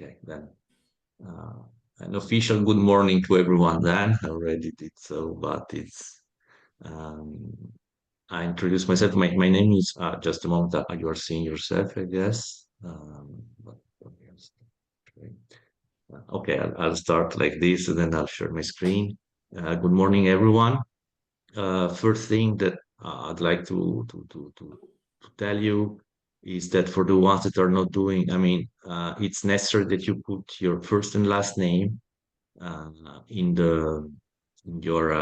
Okay, then uh, an official good morning to everyone. Then I already did so, but it's um, I introduce myself. My name is just a moment that you are seeing yourself, I guess. Okay, okay, I'll start like this, and then I'll share my screen. Good morning, everyone. First thing that I'd like to tell you is that for the ones that are not doing, I mean, it's necessary that you put your first and last name uh, in the in your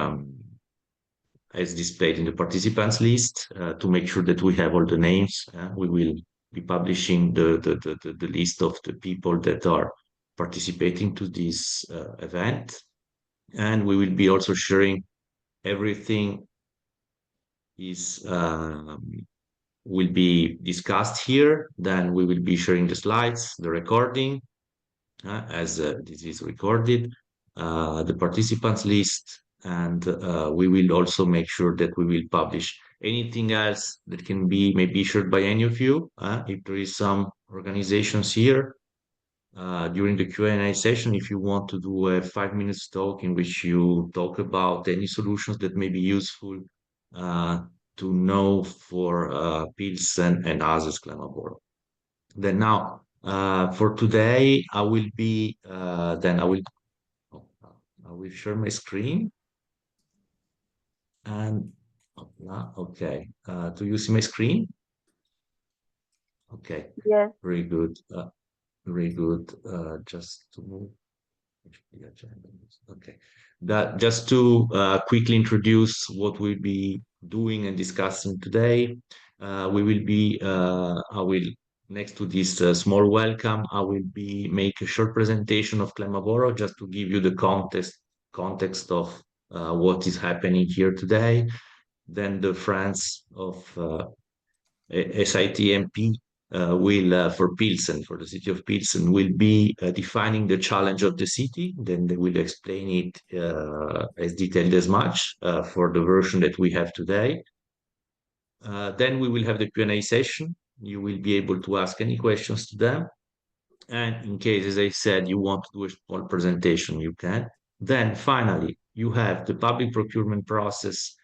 as displayed in the participants list to make sure that we have all the names. We will be publishing the list of the people that are participating to this event, and we will be also sharing everything is will be discussed here. Then we will be sharing the slides, the recording, as this is recorded, the participants list, and we will also make sure that we will publish anything else that can be maybe shared by any of you. If there is some organizations here during the Q&A session, if you want to do a 5 minutes talk in which you talk about any solutions that may be useful uh, to know for Pilsen and others, Clamaboro. Then now, for today, I will be, then oh, I will share my screen and, okay, do you see my screen? Okay, Yes. very good, very good. Just to move. Okay. That just to quickly introduce what we'll be doing and discussing today. We will be, I will, next to this small welcome, I will be make a short presentation of Clamaboro just to give you the context of what is happening here today. Then the friends of 𝐿𝐴𝐴𝐷𝐸 will, for Pilsen, for the city of Pilsen, will be defining the challenge of the city. Then they will explain it as detailed as much for the version that we have today. Then we will have the Q&A session. You will be able to ask any questions to them. And in case, as I said, you want to do a small presentation, you can. Then finally, you have the public procurement process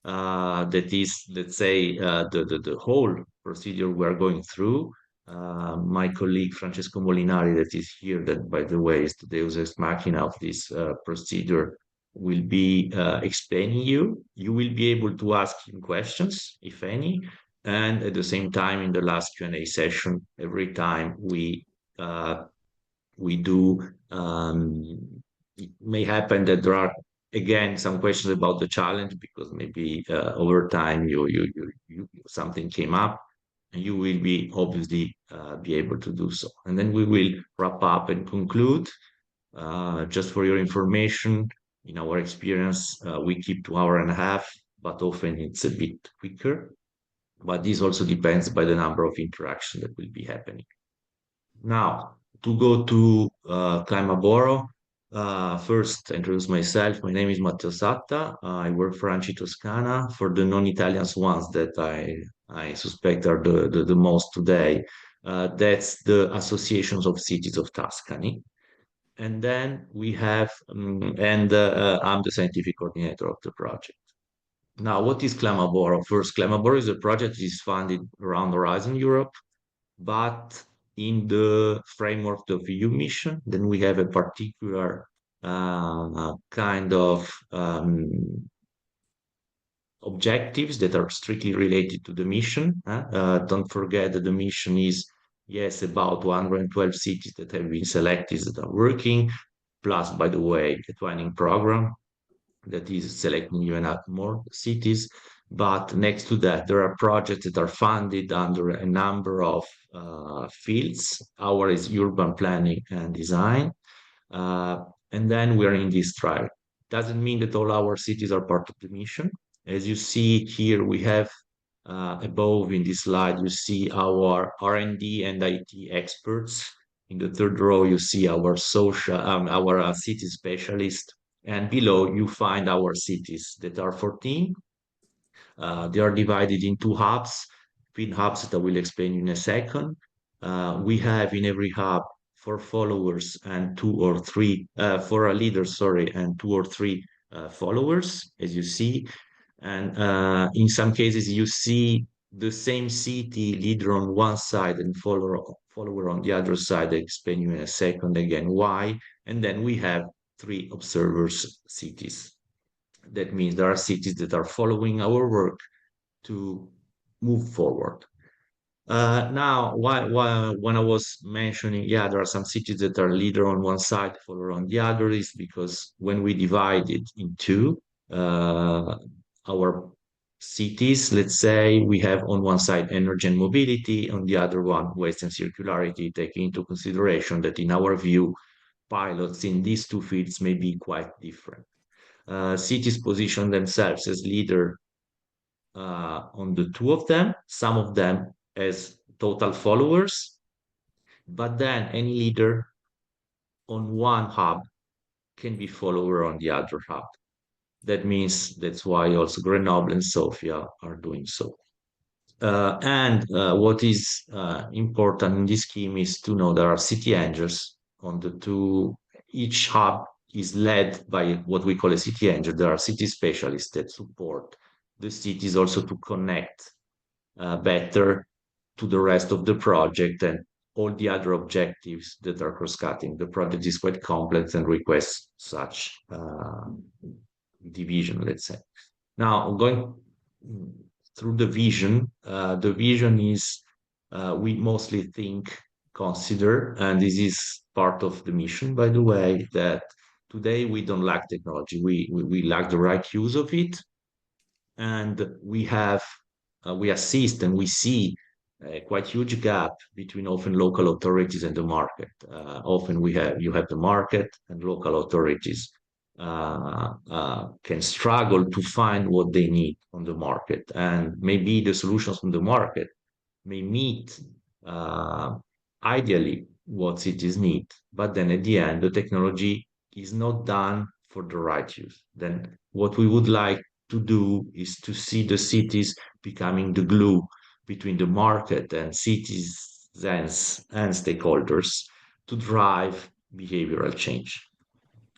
that is, let's say, the whole procedure we are going through. My colleague Francesco Molinari, that is here, that by the way is the Deus ex machina of this procedure, will be explaining you. You will be able to ask him questions, if any, and at the same time, in the last Q&A session, every time uh, we do, it may happen that there are again some questions about the challenge because maybe over time you something came up and you will be obviously be able to do so, and then we will wrap up and conclude. Just for your information, in our experience we keep 2 hours and a half, but often it's a bit quicker, but this also depends by the number of interactions that will be happening. Now, to go to Clamaboro, first introduce myself. My name is Matteo Satta. I work for ANCI Toscana. For the non-Italians ones that I suspect are the most today, that's the Associations of Cities of Tuscany. And then we have, I'm the scientific coordinator of the project. Now, what is Clamaboro? First, Clamaboro is a project that is funded around Horizon Europe, but in the framework of the EU mission, then we have a particular kind of objectives that are strictly related to the mission. Don't forget that the mission is, yes, about 112 cities that have been selected that are working, plus, by the way, a twinning program that is selecting even more cities. But next to that, there are projects that are funded under a number of fields. Our is urban planning and design. And then we're in this trial. Doesn't mean that all our cities are part of the mission. As you see here, we have above in this slide, you see our R&D and IT experts. In the third row, you see our our city specialist, and below you find our cities that are 14. They are divided in two hubs, field hubs that I will explain in a second. We have in every hub 4 followers and 2 or 3 for a leader, sorry, and 2 or 3 followers, as you see. And in some cases, you see the same city leader on one side and follower on the other side. I'll explain you in a second again why. And then we have 3 observers cities. That means there are cities that are following our work to move forward. Now, when I was mentioning, yeah, there are some cities that are leader on one side, follower on the other, is because when we divide it in two, our cities, let's say, we have on one side energy and mobility, on the other one, waste and circularity, taking into consideration that in our view, pilots in these two fields may be quite different. Cities position themselves as leader on the two of them, some of them as total followers, but then any leader on one hub can be follower on the other hub. That means that's why also Grenoble and Sofia are doing so. And what is important in this scheme is to know there are city angels on the two. Each hub is led by what we call a city angel. There are city specialists that support the cities also to connect better to the rest of the project and all the other objectives that are cross-cutting. The project is quite complex and requests such division, let's say. Now, going through the vision is we mostly consider, and this is part of the mission, by the way, that today we don't lack technology. We lack the right use of it, and we assist and we see a quite huge gap between often local authorities and the market. Often you have the market and local authorities can struggle to find what they need on the market, and maybe the solutions from the market may meet ideally what cities need, but then at the end the technology is not done for the right use. Then what we would like to do is to see the cities becoming the glue between the market and citizens and stakeholders to drive behavioral change.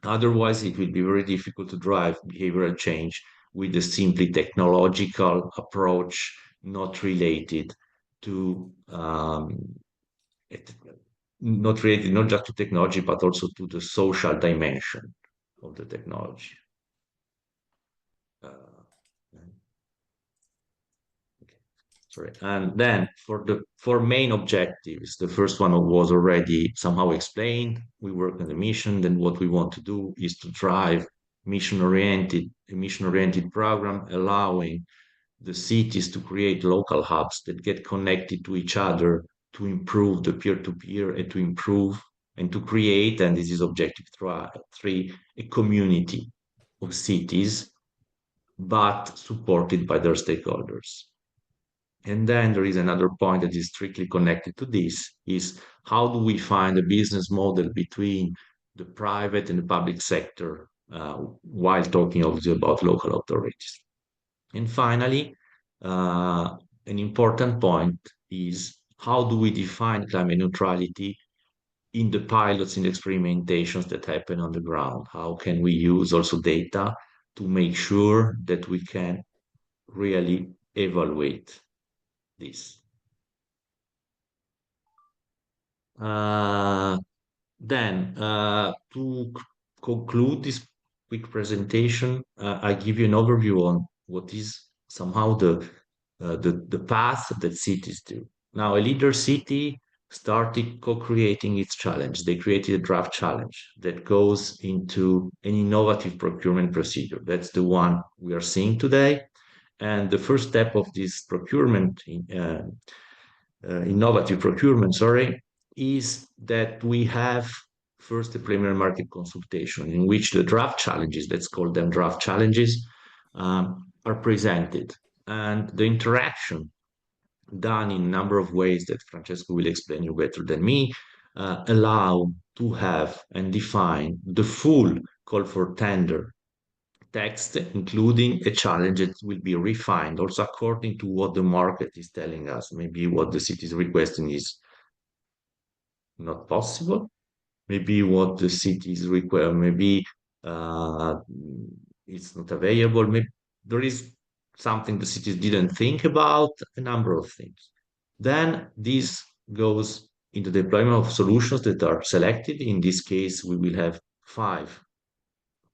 Otherwise, it will be very difficult to drive behavioral change with a simply technological approach, not related to not related not just to technology, but also to the social dimension of the technology. Sorry. And then for the 4 main objectives, the first one was already somehow explained. We work on the mission. Then what we want to do is to drive a mission-oriented program, allowing the cities to create local hubs that get connected to each other to improve the peer-to-peer and to improve and to create, and this is objective 3, a community of cities, but supported by their stakeholders. And then there is another point that is strictly connected to this, is how do we find a business model between the private and the public sector while talking also about local authorities. And finally, an important point is how do we define climate neutrality in the pilots, in the experimentations that happen on the ground? How can we use also data to make sure that we can really evaluate this? Then, to conclude this quick presentation, I give you an overview on what is somehow the path that cities do. Now, a leader city started co-creating its challenge. They created a draft challenge that goes into an innovative procurement procedure. That's the one we are seeing today. And the first step of this procurement, innovative procurement, sorry, is that we have first a preliminary market consultation in which the draft challenges, let's call them draft challenges, are presented. And the interaction done in a number of ways that Francesco will explain you better than me, allow to have and define the full call for tender text, including a challenge that will be refined also according to what the market is telling us. Maybe what the city is requesting is not possible, maybe what the cities require, maybe it's not available, maybe there is something the cities didn't think about, a number of things. Then this goes into the deployment of solutions that are selected. In this case, we will have 5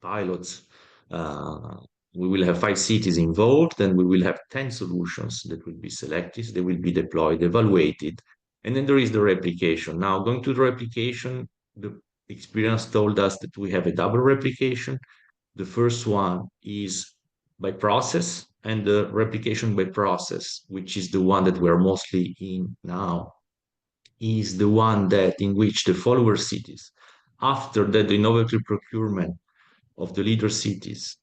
pilots. We will have 5 cities involved, and we will have 10 solutions that will be selected. They will be deployed, evaluated, and then there is the replication. Now, going to the replication, the experience told us that we have a double replication. The first one is by process, and the replication by process, which is the one that we're mostly in now, is the one that in which the follower cities, after that the innovative procurement of the leader cities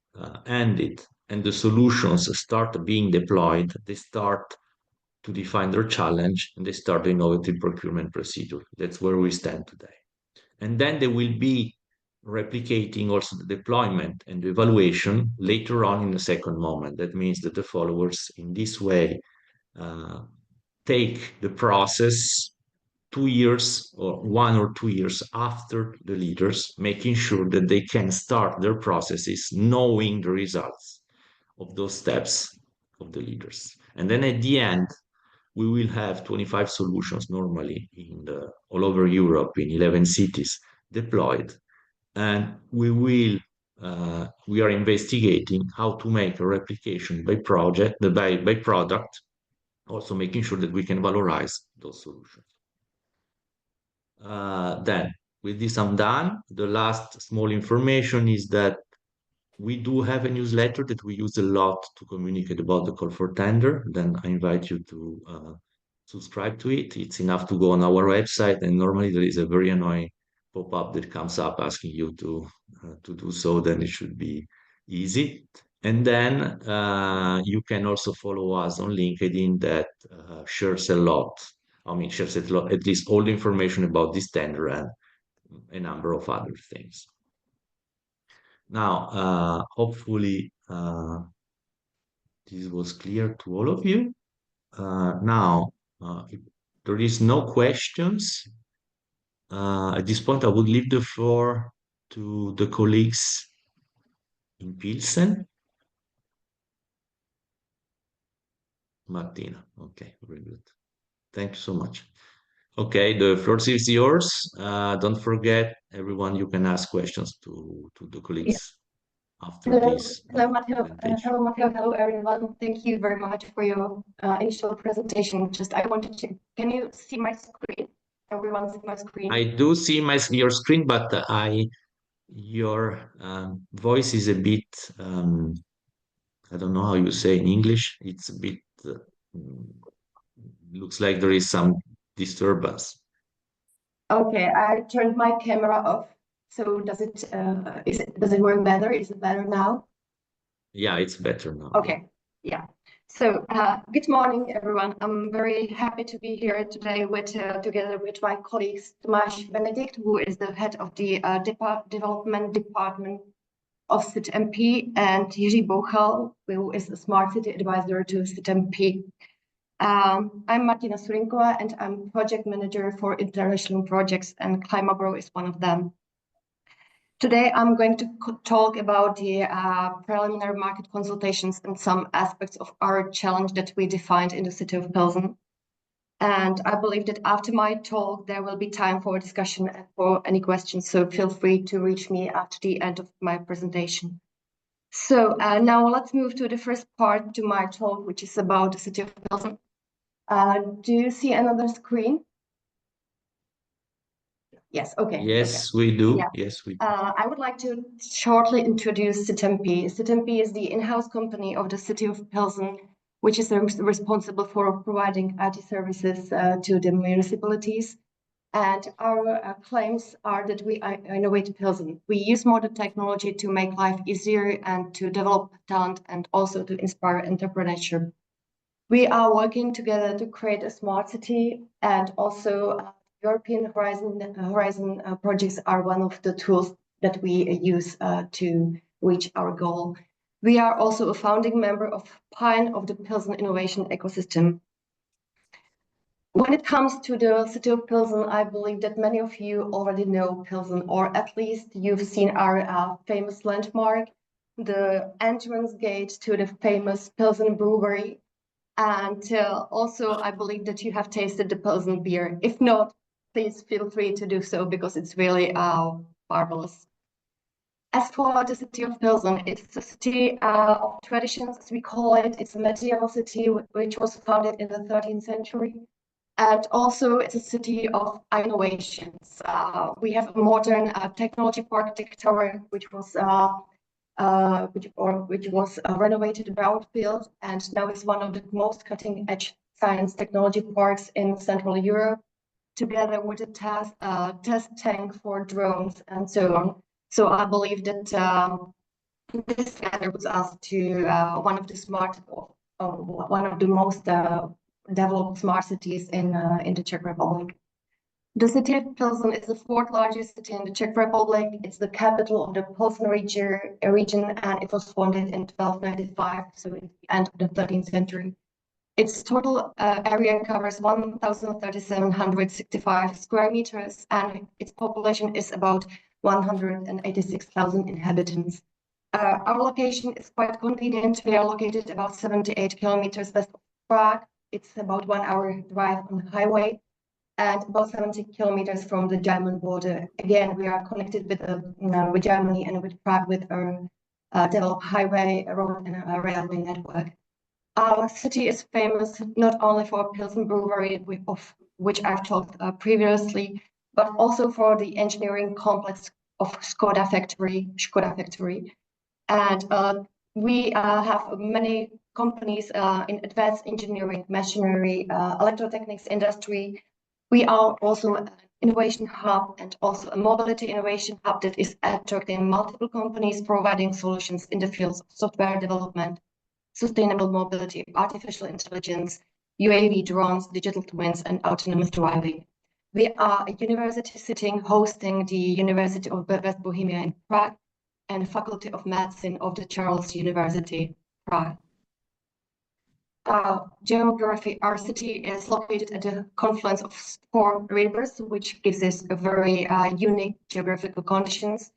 ended and the solutions start being deployed, they start to define their challenge and they start the innovative procurement procedure. That's where we stand today. And then they will be replicating also the deployment and the evaluation later on in the second moment. That means that the followers in this way take the process 2 years or 1 or 2 years after the leaders, making sure that they can start their processes knowing the results of those steps of the leaders. And then at the end, we will have 25 solutions normally all over Europe in 11 cities deployed. And we are investigating how to make a replication by product, also making sure that we can valorize those solutions. Then, with this I'm done. The last small information is that we do have a newsletter that we use a lot to communicate about the call for tender. Then I invite you to subscribe to it. It's enough to go on our website, and normally there is a very annoying pop-up that comes up asking you to do so. Then it should be easy. And then you can also follow us on LinkedIn that shares a lot. I mean, shares a lot, at least all the information about this tender and a number of other things. Now, hopefully, this was clear to all of you. Now, if there is no questions, at this point, I would leave the floor to the colleagues in Pilsen. Martina, okay, very good. Thank you so much. Okay, the floor is yours. Don't forget, everyone, you can ask questions to the colleagues after this. Hello, Matteo. Hello, Matteo. Hello, everyone. Thank you very much for your initial presentation. Just I wanted to, can you see my screen? Everyone see my screen? I do see your screen, but your voice is a bit, I don't know how you say in English. It's a bit, looks like there is some disturbance. Okay, I turned my camera off. So does it work better? Is it better now? Yeah, it's better now. Okay, yeah. So good morning, everyone. I'm very happy to be here today together with my colleagues Tomáš Benedikt, who is the head of the development department of 𝐶IT-MP, and 𝐏𝐢𝐥𝐬𝐞, who is the smart city advisor to 𝐶IT-MP. I'm Martina Surinková, and I'm project manager for international projects, and 𝐏𝐢𝐥𝐬 is one of them. Today, I'm going to talk about the preliminary market consultations and some aspects of our challenge that we defined in the city of Pilsen. And I believe that after my talk, there will be time for discussion and for any questions. So feel free to reach me after the end of my presentation. So now let's move to the first part to my talk, which is about the city of Pilsen. Do you see another screen? Yes, okay. Yes, okay. we do. Yeah. Yes, we do. I would like to shortly introduce 𝐶IT-MP. 𝐶IT-MP is the in-house company of the city of Pilsen, which is responsible for providing IT services to the municipalities. And our claims are that we innovate Pilsen. We use modern technology to make life easier and to develop talent and also to inspire entrepreneurship. We are working together to create a smart city, and also European Horizon projects are one of the tools that we use to reach our goal. We are also a founding member of PINE, of the Pilsen Innovation Ecosystem. When it comes to the city of Pilsen, I believe that many of you already know Pilsen, or at least you've seen our famous landmark, the entrance gate to the famous Pilsen brewery. And also, I believe that you have tasted the Pilsen beer. If not, please feel free to do so because it's really marvelous. As for the city of Pilsen, it's a city of traditions, as we call it. It's a medieval city which was founded in the 13th century. And also, it's a city of innovations. We have a modern technology park, Tech Tower, which was renovated, brownfield, and now is one of the most cutting-edge science technology parks in Central Europe, together with a test tank for drones and so on. So I believe that this gathers us to one of the most developed smart cities in the Czech Republic. The city of Pilsen is the fourth largest city in the Czech Republic. It's the capital of the Pilsen region, and it was founded in 1295, so at the end of the 13th century. Its total area covers 1,765 square meters, and its population is about 186,000 inhabitants. Our location is quite convenient. We are located about 78 kilometers west of Prague. It's about 1 hour drive on the highway and about 70 kilometers from the German border. Again, we are connected with Germany and with Prague with a developed highway, road, and a railway network. Our city is famous not only for Pilsen Brewery, of which I've talked previously, but also for the engineering complex of Škoda factory. And we have many companies in advanced engineering, machinery, electrotechnics industry. We are also an innovation hub and also a mobility innovation hub that is attracting multiple companies providing solutions in the fields of software development, sustainable mobility, artificial intelligence, UAV drones, digital twins, and autonomous driving. We are a university sitting hosting the University of West Bohemia in Prague and Faculty of Medicine of the Charles University, Prague. Geography, our city is located at the confluence of 4 rivers, which gives us a very unique geographical conditions.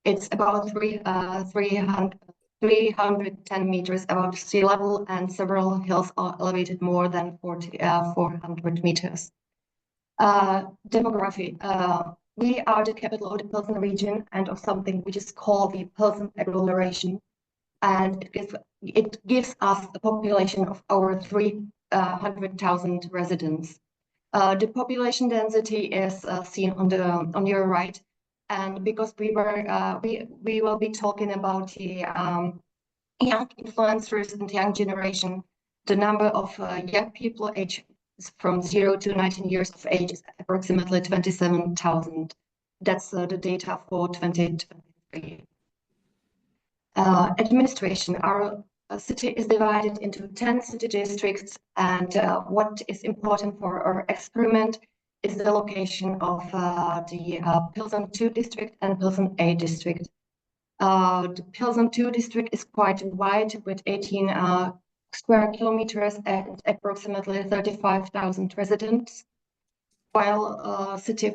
It's about 310 meters above sea level, and several hills are elevated more than 400 meters. Demography. We are the capital of the Pilsen region and of something which is called the Pilsen agglomeration, and it gives us a population of over 300,000 residents. The population density is seen on your right, and because we will be talking about the young influencers and young generation, the number of young people aged from 0 to 19 years of age is approximately 27,000. That's the data for 2023. Administration. Our city is divided into 10 city districts, and what is important for our experiment is the location of the Pilsen 2 district and Pilsen A district. The Pilsen 2 district is quite wide with 18 square kilometers and approximately 35,000 residents, while city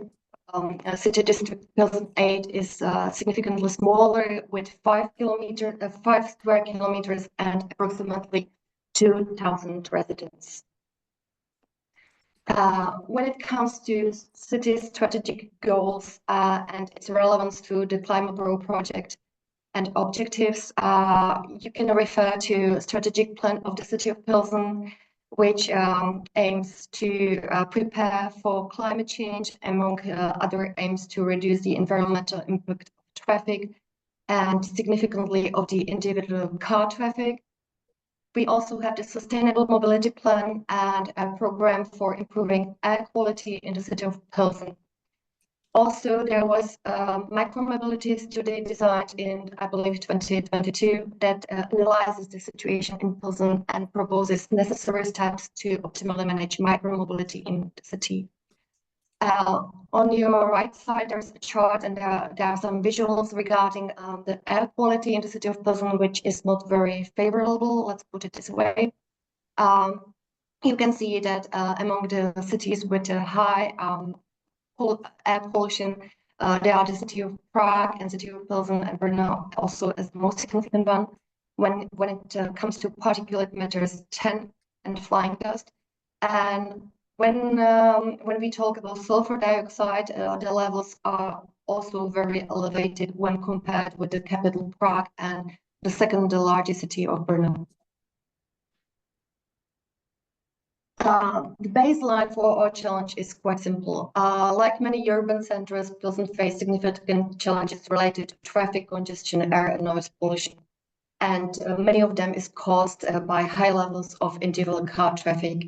district Pilsen 8 is significantly smaller with 5 square kilometers and approximately 2,000 residents. When it comes to city strategic goals and its relevance to the Climate Pro project and objectives, you can refer to strategic plan of the city of Pilsen, which aims to prepare for climate change, among other aims to reduce the environmental impact of traffic and significantly of the individual car traffic. We also have the sustainable mobility plan and a program for improving air quality in the city of Pilsen. Also, there was a micromobility study designed in, I believe, 2022 that analyzes the situation in Pilsen and proposes necessary steps to optimally manage micromobility in the city. On your right side, there's a chart and there are some visuals regarding the air quality in the city of Pilsen, which is not very favorable, let's put it this way. you can see that among the cities with a high air pollution, they are the city of Prague and city of Pilsen and Brno also as the most significant one. When it comes to particulate matters 10 and flying dust. And when we talk about sulfur dioxide, the levels are also very elevated when compared with the capital Prague and the second largest city of Brno. The baseline for our challenge is quite simple. Like many urban centers, Pilsen face significant challenges related to traffic congestion, air and noise pollution. And many of them is caused by high levels of individual car traffic.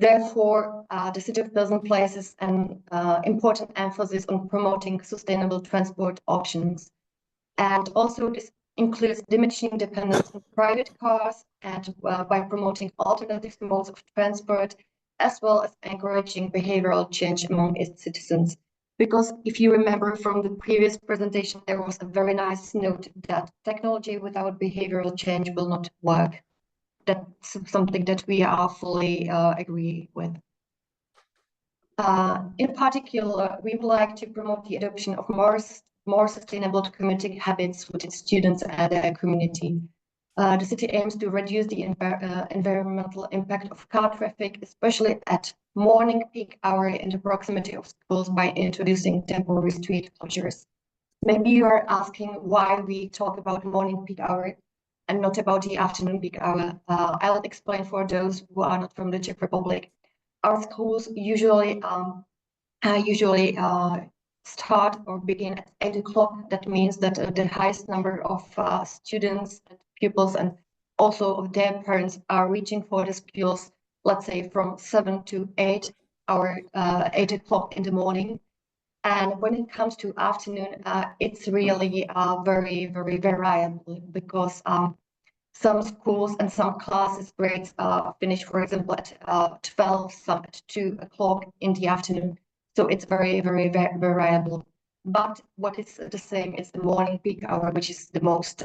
Therefore, the city of Pilsen places an important emphasis on promoting sustainable transport options. And also this includes diminishing dependence on private cars and by promoting alternative modes of transport, as well as encouraging behavioral change among its citizens. Because if you remember from the previous presentation, there was a very nice note that technology without behavioral change will not work. That's something that we are fully agree with. In particular, we would like to promote the adoption of more sustainable commuting habits with its students and their community. The city aims to reduce the environmental impact of car traffic, especially at morning peak hour in the proximity of schools by introducing temporary street closures. Maybe you are asking why we talk about morning peak hour and not about the afternoon peak hour. I'll explain for those who are not from the Czech Republic. Our schools usually start or begin at 8 o'clock. That means that the highest number of students and pupils and also of their parents are reaching for the schools, let's say from 7 to 8 or 8 o'clock in the morning. And when it comes to afternoon, it's really very, very variable because some schools and some classes grades finish, for example, at 12, some at 2 o'clock in the afternoon. So it's very, very variable. But what is the same is the morning peak hour, which is the most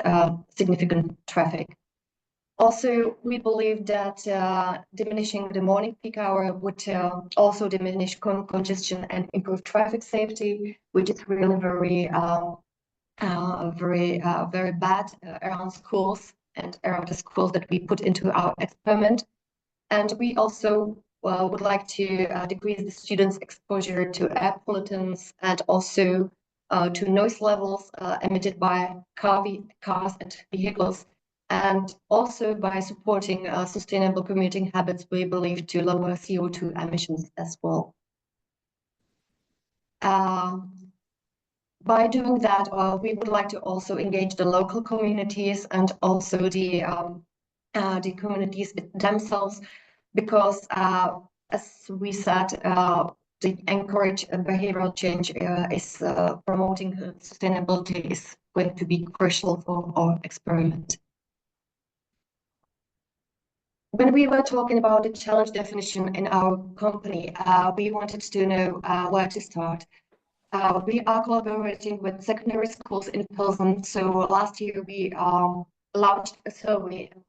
significant traffic. Also, we believe that diminishing the morning peak hour would also diminish congestion and improve traffic safety, which is really very, very bad around schools and around the schools that we put into our experiment. And we also would like to decrease the students' exposure to air pollutants and also to noise levels emitted by cars and vehicles. And also by supporting sustainable commuting habits, we believe to lower CO2 emissions as well. By doing that, we would like to also engage the local communities and also the communities themselves, because as we said, the encourage behavioral change is promoting sustainability is going to be crucial for our experiment. When we were talking about the challenge definition in our company, we wanted to know where to start. We are collaborating with secondary schools in Pilsen. So last year we launched a survey of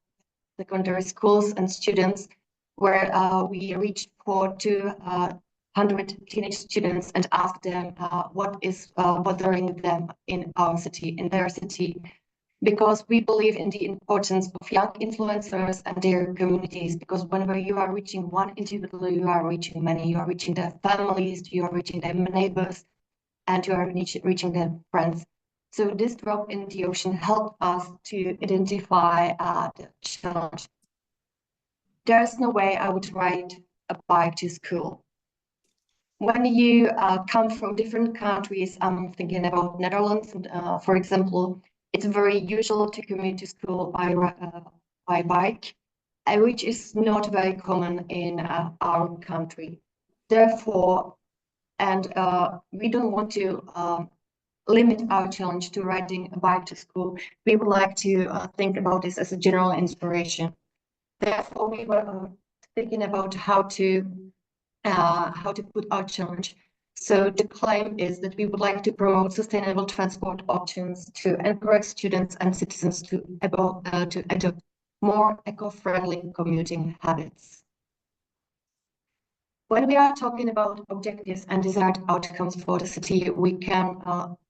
secondary schools and students where we reached for 200 teenage students and asked them what is bothering them in our city, in their city, because we believe in the importance of young influencers and their communities, because whenever you are reaching one individual, you are reaching many, you are reaching their families, you are reaching their neighbors, and you are reaching their friends. So this drop in the ocean helped us to identify the challenge. There's no way I would ride a bike to school. When you come from different countries, I'm thinking about Netherlands, for example, it's very usual to commute to school by bike, which is not very common in our country. Therefore, and we don't want to limit our challenge to riding a bike to school. We would like to think about this as a general inspiration. Therefore, we were thinking about how to put our challenge. So the claim is that we would like to promote sustainable transport options to encourage students and citizens to adopt more eco-friendly commuting habits. When we are talking about objectives and desired outcomes for the city, we can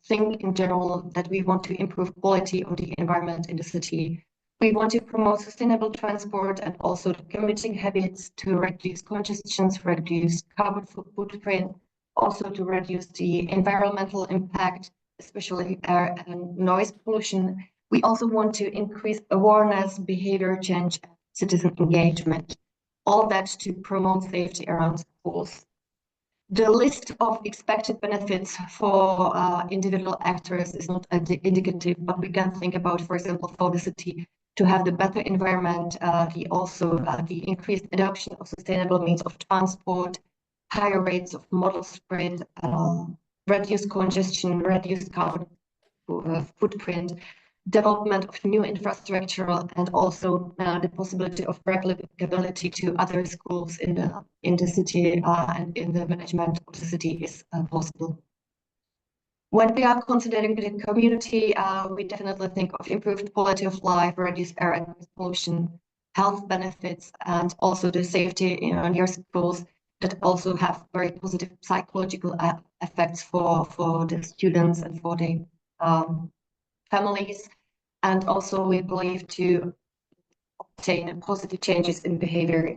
think in general that we want to improve quality of the environment in the city. We want to promote sustainable transport and also the commuting habits to reduce congestions, reduce carbon footprint, also to reduce the environmental impact, especially air and noise pollution. We also want to increase awareness, behavior change, and citizen engagement. All that to promote safety around schools. The list of expected benefits for individual actors is not indicative, but we can think about, for example, for the city to have the better environment, the increased adoption of sustainable means of transport, higher rates of model spread, reduced congestion, reduced carbon footprint, development of new infrastructure, and also the possibility of replicability to other schools in the city and in the management of the city is possible. When we are considering the community, we definitely think of improved quality of life, reduced air and noise pollution, health benefits, and also the safety near schools that also have very positive psychological effects for the students and for the families, and also we believe to obtain positive changes in behavior.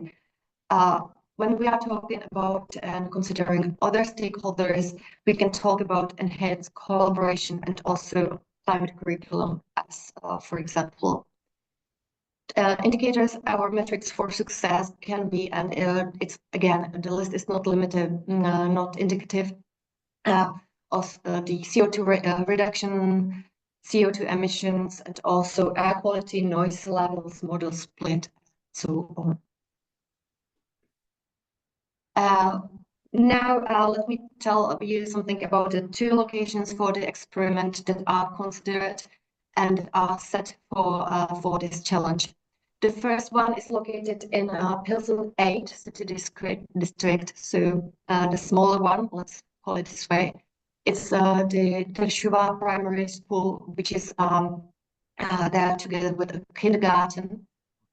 When we are talking about and considering other stakeholders, we can talk about enhanced collaboration and also climate curriculum as, for example, indicators or metrics for success can be, and it's again, the list is not limited, not indicative of the CO2 reduction, CO2 emissions, and also air quality, noise levels, model split, so on. Now let me tell you something about the two locations for the experiment that are considered and are set for this challenge. The first one is located in Pilsen 8 city district, so the smaller one, let's call it this way. It's the 𝐏𝐢𝐥𝐬𝐞𝐧 primary school, which is there together with a kindergarten.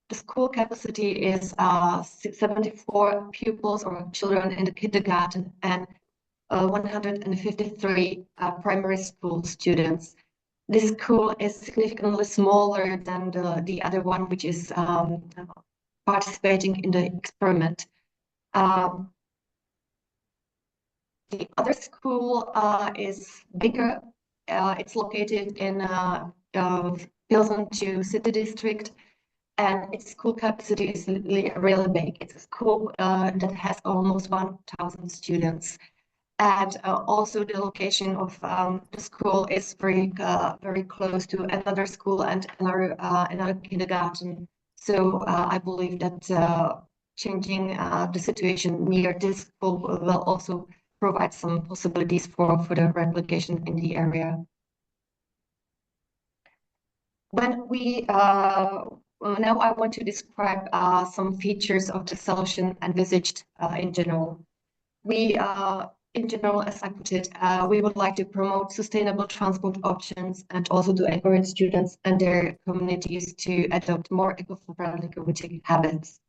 The school capacity is 74 pupils or children in the kindergarten and 153 primary school students. This school is significantly smaller than the other one, which is participating in the experiment. The other school is bigger. It's located in Pilsen 2 city district, and its school capacity is really big. It's a school that has almost 1,000 students. And also the location of the school is very close to another school and another kindergarten. So I believe that changing the situation near this school will also provide some possibilities for the replication in the area. When we now I want to describe some features of the solution envisaged in general. In general, as I put it, we would like to promote sustainable transport options and also to encourage students and their communities to adopt more eco-friendly commuting habits.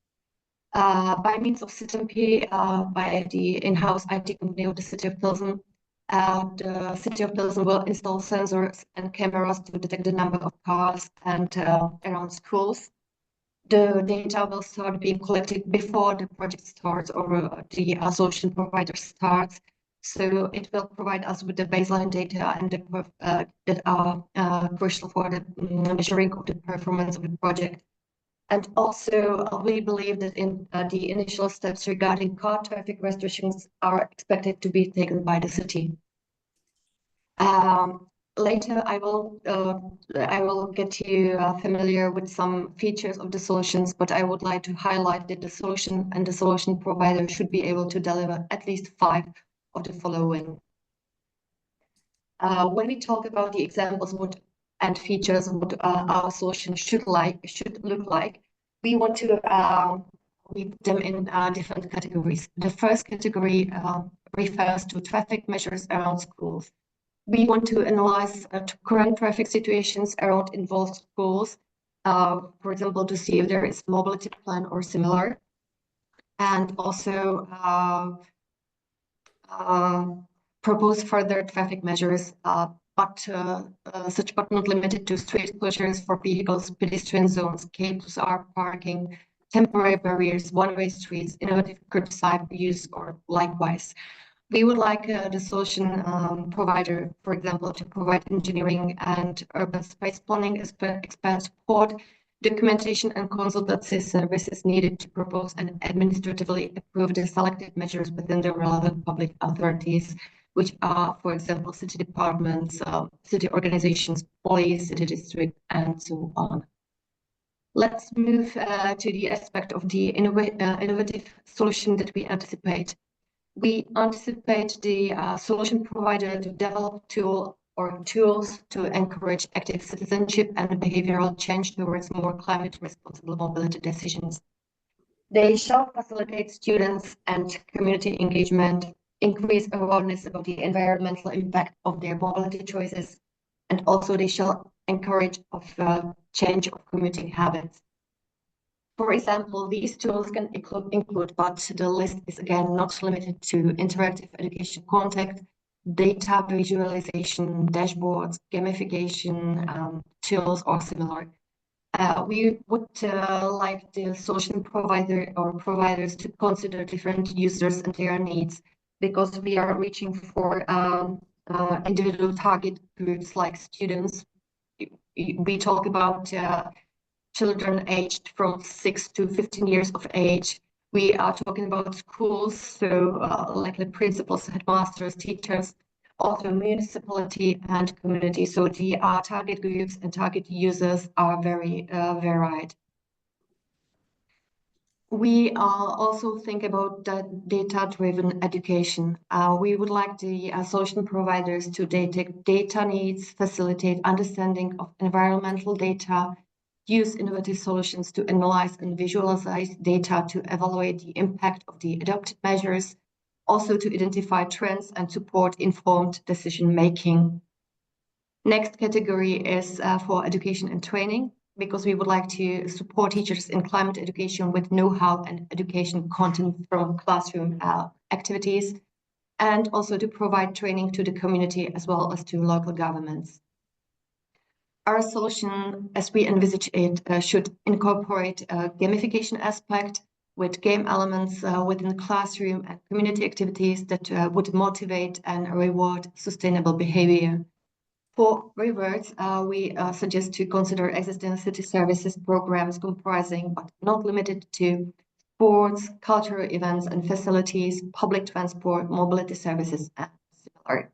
By means of 𝐖𝐡𝐚𝐭, by the in-house IT company of the city of Pilsen, the city of Pilsen will install sensors and cameras to detect the number of cars and around schools. The data will start being collected before the project starts or the solution provider starts. So it will provide us with the baseline data and that are crucial for the measuring of the performance of the project. And also, we believe that in the initial steps regarding car traffic restrictions are expected to be taken by the city. Later, I will get you familiar with some features of the solutions, but I would like to highlight that the solution and the solution provider should be able to deliver at least 5 of the following. When we talk about the examples and features of what our solution should look like, we want to read them in different categories. The first category refers to traffic measures around schools. We want to analyze current traffic situations around involved schools, for example, to see if there is mobility plan or similar. and also propose further traffic measures, but not limited to street closures for vehicles, pedestrian zones, K+R parking, temporary barriers, one-way streets, innovative curbside use, or likewise. We would like the solution provider, for example, to provide engineering and urban space planning expert support, documentation and consultancy services needed to propose and administratively approve the selected measures within the relevant public authorities, which are, for example, city departments, city organizations, police, city district, and so on. Let's move to the aspect of the innovative solution that we anticipate. We anticipate the solution provider to develop tools to encourage active citizenship and behavioral change towards more climate responsible mobility decisions. They shall facilitate students and community engagement, increase awareness about the environmental impact of their mobility choices, and also they shall encourage change of commuting habits. For example, these tools can include, but the list is again not limited to interactive education content, data visualization, dashboards, gamification tools, or similar. We would like the solution provider or providers to consider different users and their needs, because we are reaching for individual target groups like students. We talk about children aged from 6 to 15 years of age. We are talking about schools, so like the principals, headmasters, teachers, also municipality and community. So the target groups and target users are very varied. We also think about data-driven education. We would like the solution providers to detect data needs, facilitate understanding of environmental data, use innovative solutions to analyze and visualize data to evaluate the impact of the adopted measures, also to identify trends and support informed decision-making. Next category is for education and training, because we would like to support teachers in climate education with know-how and education content from classroom activities, and also to provide training to the community as well as to local governments. Our solution, as we envisage it, should incorporate a gamification aspect with game elements within the classroom and community activities that would motivate and reward sustainable behavior. For rewards, we suggest to consider existing city services programs comprising, but not limited to, sports, cultural events and facilities, public transport, mobility services, and similar.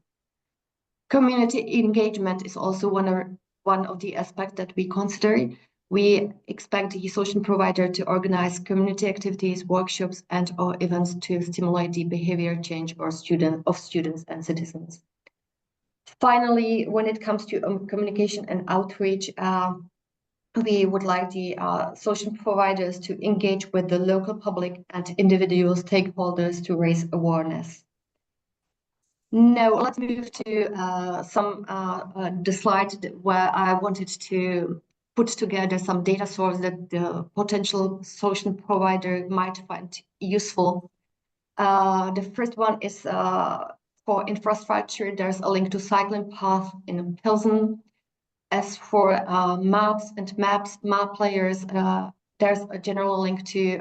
Community engagement is also one of the aspects that we consider. We expect the solution provider to organize community activities, workshops, and/or events to stimulate the behavior change of students and citizens. Finally, when it comes to communication and outreach, we would like the solution providers to engage with the local public and individual stakeholders to raise awareness. Now, let's move to the slide where I wanted to put together some data sources that the potential solution provider might find useful. The first one is for infrastructure. There's a link to cycling path in Pilsen. As for maps and map players, there's a general link to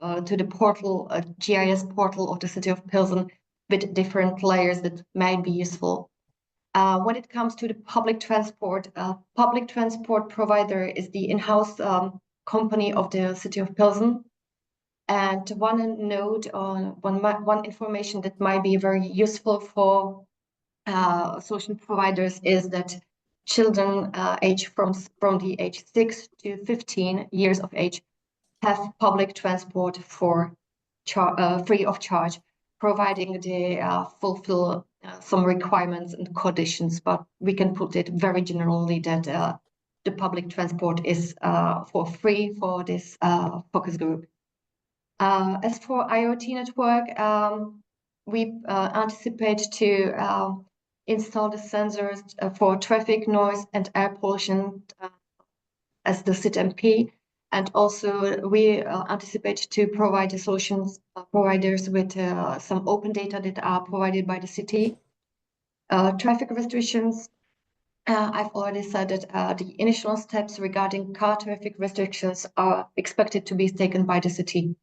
the portal, GIS portal of the city of Pilsen, with different layers that might be useful. When it comes to the public transport provider is the in-house company of the city of Pilsen. And one note on one information that might be very useful for solution providers is that children aged from the age 6 to 15 years of age have public transport for free of charge, providing they fulfill some requirements and conditions, but we can put it very generally that the public transport is for free for this focus group. As for IoT network, we anticipate to install the sensors for traffic noise and air pollution as the 𝐶IT-𝐚𝐭. And also we anticipate to provide the solutions providers with some open data that are provided by the city. Traffic restrictions. I've already said that the initial steps regarding car traffic restrictions are expected to be taken by the city.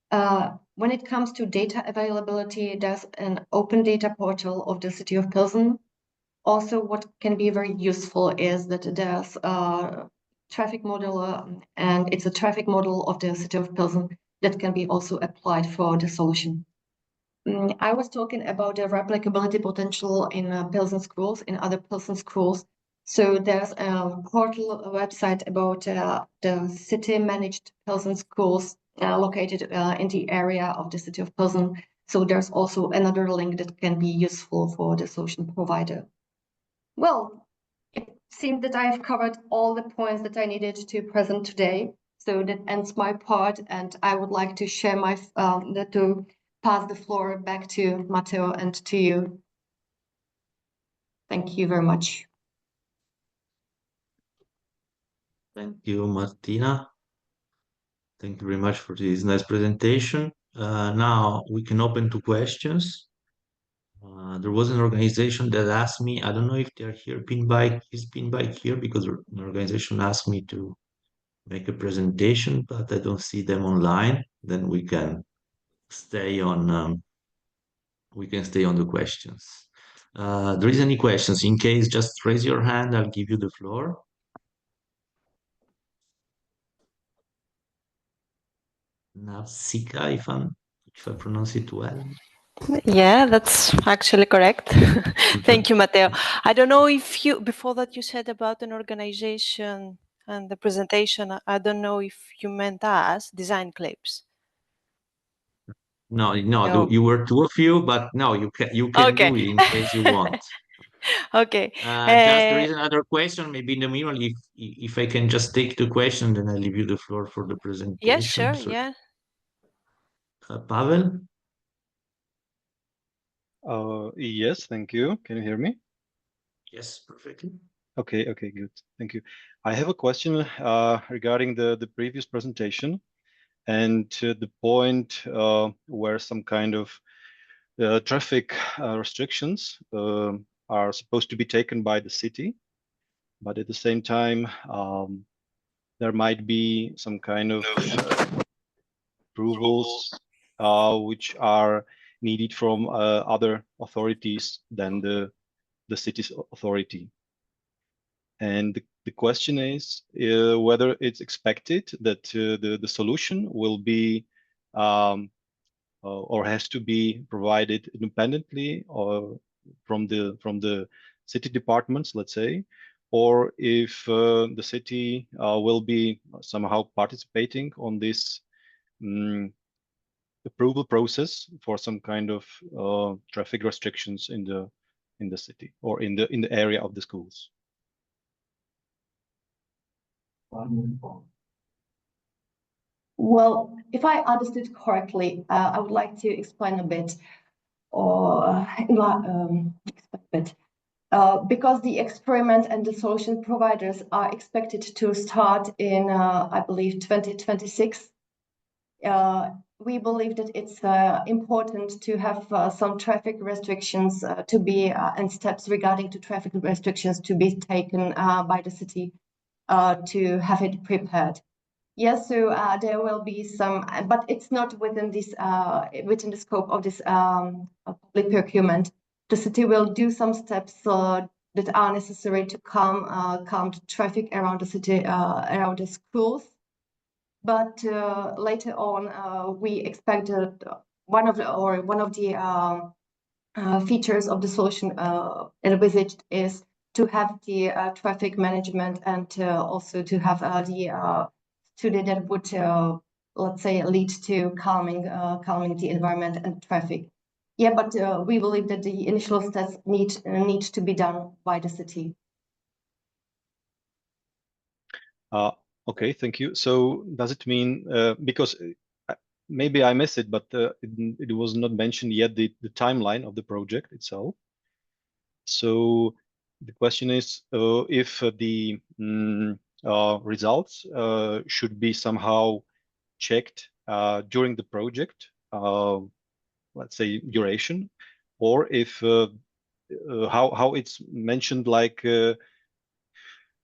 When it comes to data availability, there's an open data portal of the city of Pilsen. Also, what can be very useful is that there's a traffic model, and it's a traffic model of the city of Pilsen that can be also applied for the solution. I was talking about the replicability potential in Pilsen schools, in other Pilsen schools. So there's a portal, a website about the city-managed Pilsen schools located in the area of the city of Pilsen. So there's also another link that can be useful for the solution provider. Well, it seems that I have covered all the points that I needed to present today. So that ends my part, and I would like to share my to pass the floor back to Matteo and to you. Thank you very much. Thank you, Martina. Thank you very much for this nice presentation. Now we can open to questions. There was an organization that asked me, I don't know if they're here, is Pinbike here, because an organization asked me to make a presentation, but I don't see them online. Then we can stay on the questions. There is any questions? In case, just raise your hand, I'll give you the floor. Navsika, if I pronounce it well. Yeah, that's actually correct. Thank you, Matteo. I don't know if you, before that you said about an organization and the presentation, I don't know if you meant us, Design Clips. No, you were two of you, but no, you can Okay. do it in case you want. Okay. Just there is another question, maybe in the middle, if I can just take the question, then I leave you the floor for the presentation. Yes, sure, yeah. Pavel? Yes, thank you. Can you hear me? Yes, perfectly. Okay, good. Thank you. I have a question regarding the previous presentation and the point where some kind of traffic restrictions are supposed to be taken by the city, but at the same time there might be some kind of approvals which are needed from other authorities than the city's authority. And the question is whether it's expected that the solution will be or has to be provided independently or from the city departments, let's say, or if the city will be somehow participating on this approval process for some kind of traffic restrictions in the city or in the area of the schools. Well, if I understood correctly, I would like to explain a bit, or because the experiment and the solution providers are expected to start in, I believe, 2026. We believe that it's important to have some traffic restrictions to be and steps regarding to traffic restrictions to be taken by the city to have it prepared. Yes, so there will be some, but it's not within this within the scope of this public procurement. The city will do some steps that are necessary to calm the traffic around the city, around the schools. But later on, we expect one of the features of the solution envisaged is to have the traffic management and also to have the study that would, let's say, lead to calming the environment and traffic. Yeah, but we believe that the initial steps need to be done by the city. Okay, thank you. So does it mean, because maybe I missed it, but it was not mentioned yet, the timeline of the project itself. So the question is if the results should be somehow checked during the project, let's say duration, or if how it's mentioned, like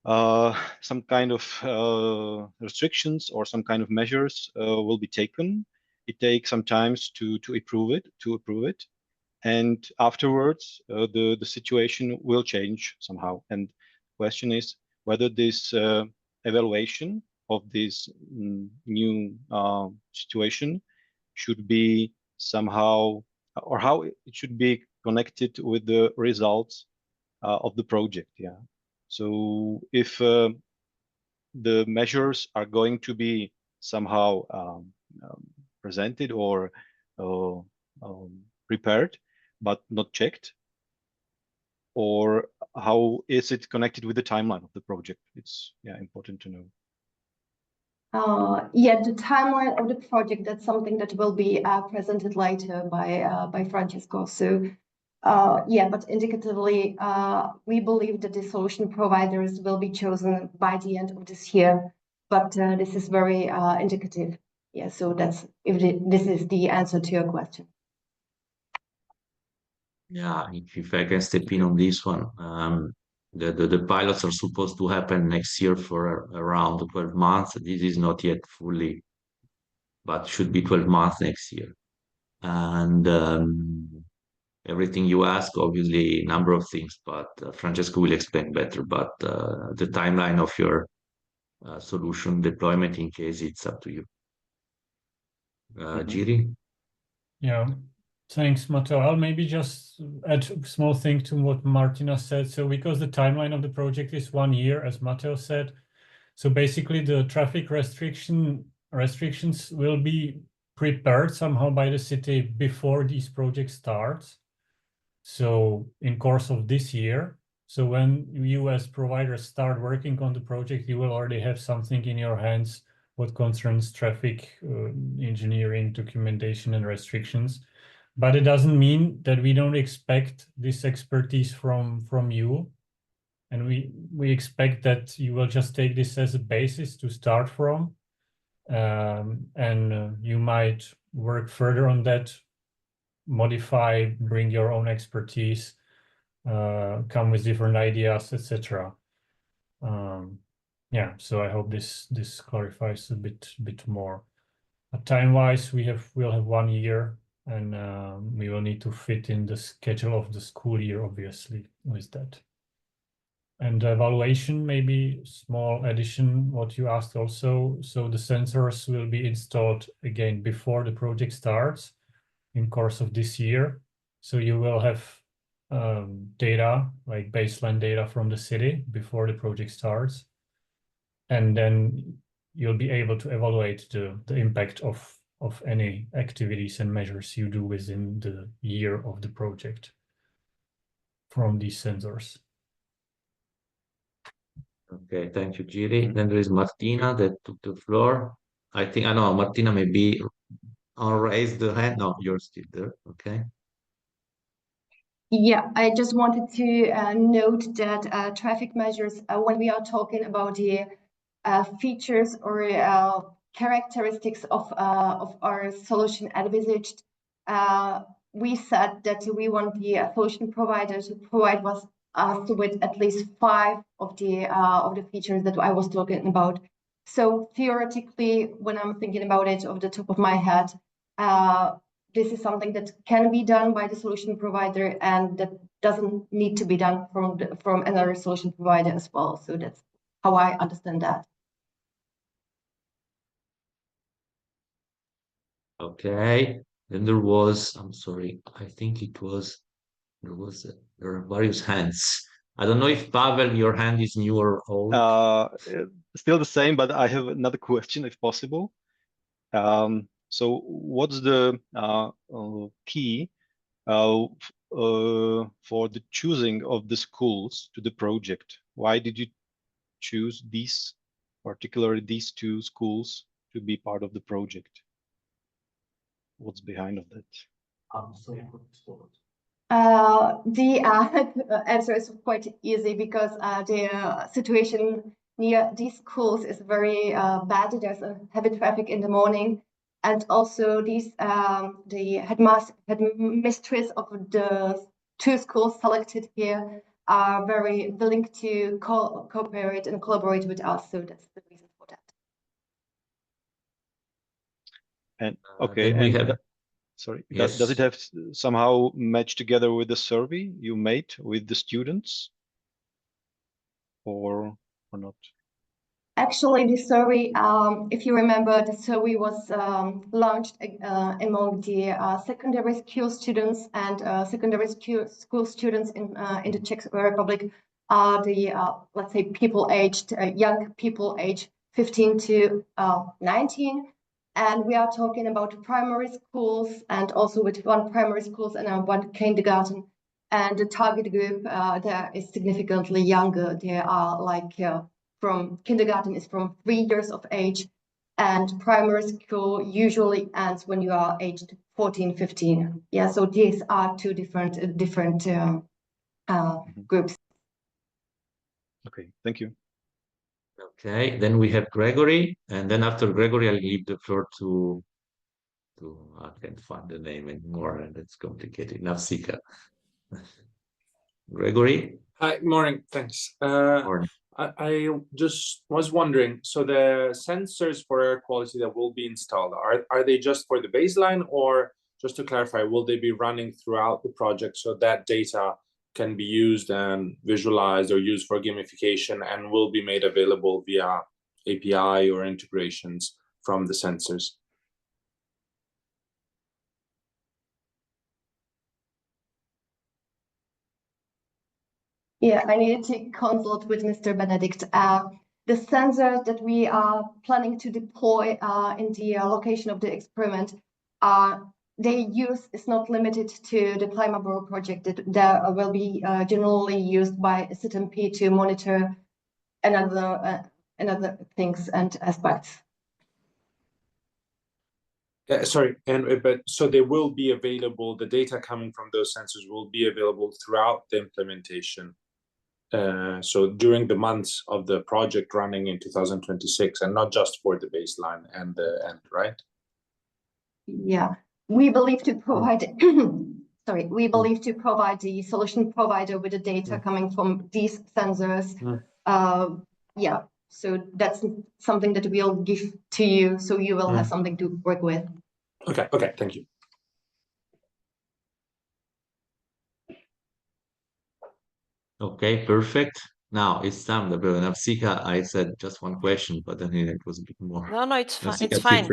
some kind of restrictions or some kind of measures will be taken. It takes some time to approve it, and afterwards the situation will change somehow. And the question is whether this evaluation of this new situation should be somehow, or how it should be connected with the results of the project. Yeah. So if the measures are going to be somehow presented or prepared but not checked, or how is it connected with the timeline of the project? It's important to know. Yeah, the timeline of the project, that's something that will be presented later by Francesco. So yeah, but indicatively, we believe that the solution providers will be chosen by the end of this year. But this is very indicative. Yeah, so that's this is the answer to your question. Yeah, if I can step in on this one, the pilots are supposed to happen next year for around 12 months. This is not yet fully, but should be 12 months next year. And everything you ask, obviously, a number of things, but Francesco will explain better. But the timeline of your solution deployment, in case it's up to you. Jiri? Yeah. Thanks, Matteo. I'll maybe just add a small thing to what Martina said. So because the timeline of the project is 1 year, as Matteo said, so basically the traffic restrictions will be prepared somehow by the city before these projects start. So in course of this year, so when you as providers start working on the project, you will already have something in your hands what concerns traffic engineering, documentation, and restrictions. But it doesn't mean that we don't expect this expertise from you. And we expect that you will just take this as a basis to start from. And you might work further on that, modify, bring your own expertise, come with different ideas, etc. Yeah, so I hope this clarifies a bit more. Time-wise, we'll have 1 year. And we will need to fit in the schedule of the school year, obviously, with that. And evaluation, maybe small addition, what you asked also. So the sensors will be installed again before the project starts in course of this year. So you will have data, like baseline data from the city before the project starts. And then you'll be able to evaluate the impact of any activities and measures you do within the year of the project from these sensors. Okay, thank you, Jiri. Then there is Martina that took the floor. I know Martina may be raised the hand. No, you're still there. Okay. Yeah, I just wanted to note that traffic measures, when we are talking about the features or characteristics of our solution envisaged, we said that we want the solution provider to provide us with at least 5 of the features that I was talking about. So theoretically, when I'm thinking about it off the top of my head, this is something that can be done by the solution provider, and that doesn't need to be done from another solution provider as well. So that's how I understand that. Okay. Then there was, I'm sorry, I think there are various hands. I don't know if Pavel, your hand is new or old. Still the same, but I have another question, if possible. So what's the key for the choosing of the schools to the project? Why did you choose particularly these 2 schools to be part of the project? What's behind of that? The answer is quite easy, because the situation near these schools is very bad. There's a heavy traffic in the morning, and also these the headmistress of the 2 schools selected here are very willing to cooperate and collaborate with us. So that's the reason for that. And okay, then we have sorry, yes. does it have somehow match together with the survey you made with the students, or not? Actually, the survey, if you remember, the survey was launched among the secondary school students, and secondary school students in the Czech Republic are the, let's say, young people aged 15 to 19. And we are talking about primary schools, and also with 1 primary schools and 1 kindergarten. And the target group there is significantly younger. They are like from kindergarten is from 3 years of age, and primary school usually ends when you are aged 14, 15. Yeah, so these are 2 different groups. Okay, thank you. Okay, then we have Gregory, and then after Gregory, I'll leave the floor to I can't find the name anymore, and it's complicated. 𝐿𝐴𝐵𝐸𝐴. Gregory. Hi, morning. Thanks. Morning. I just was wondering, so the sensors for air quality that will be installed, are they just for the baseline, or just to clarify, will they be running throughout the project so that data can be used and visualized or used for gamification and will be made available via API or integrations from the sensors? Yeah, I needed to consult with Mr. Benedict. The sensors that we are planning to deploy in the location of the experiment, their use is not limited to the 𝐏𝐢𝐥𝐬𝐴 project. That will be generally used by 𝐼𝐴𝐴 to monitor another things and aspects. Sorry, but so they will be available, the data coming from those sensors will be available throughout the implementation. So during the months of the project running in 2026, and not just for the baseline and the end, right? Yeah, we believe to provide we believe to provide the solution provider with the data coming from these sensors. Yeah, so that's something that we'll give to you, so you will have something to work with. Okay, thank you. Okay, perfect. Now it's time. 𝐿𝐴𝐵𝐸𝐴, I said just 1 question, but then it was a bit more. No, it's fine. Navsika, It's fine.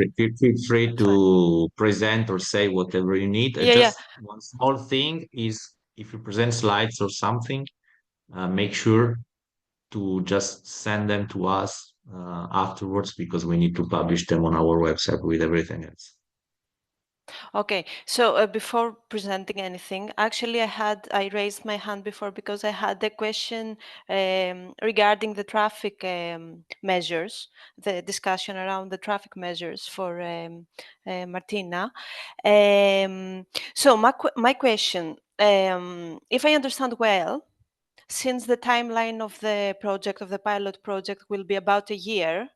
Feel free to present or say whatever you need. Just 1 small thing is, if you present slides or something, make sure to just send them to us afterwards, because we need to publish them on our website with everything else. Okay, so before presenting anything, actually I raised my hand before because I had a question regarding the traffic measures, the discussion around the traffic measures for Martina. So my question, if I understand well, since the timeline of the project, of the pilot project, will be about a year,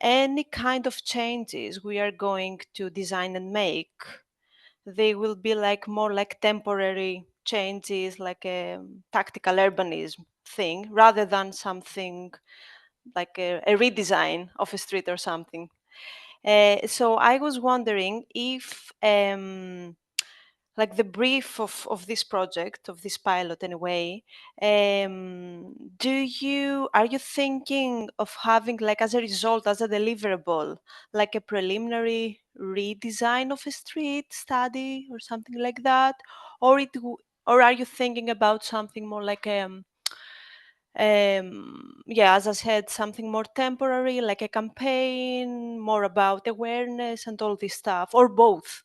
any kind of changes we are going to design and make, they will be more like temporary changes, like a tactical urbanism thing, rather than something like a redesign of a street or something. So I was wondering if like the brief of this project, of this pilot anyway, are you thinking of having, like, as a result, as a deliverable, like a preliminary redesign of a street study or something like that, or are you thinking about something more like yeah, as I said, something more temporary, like a campaign, more about awareness and all this stuff, or both?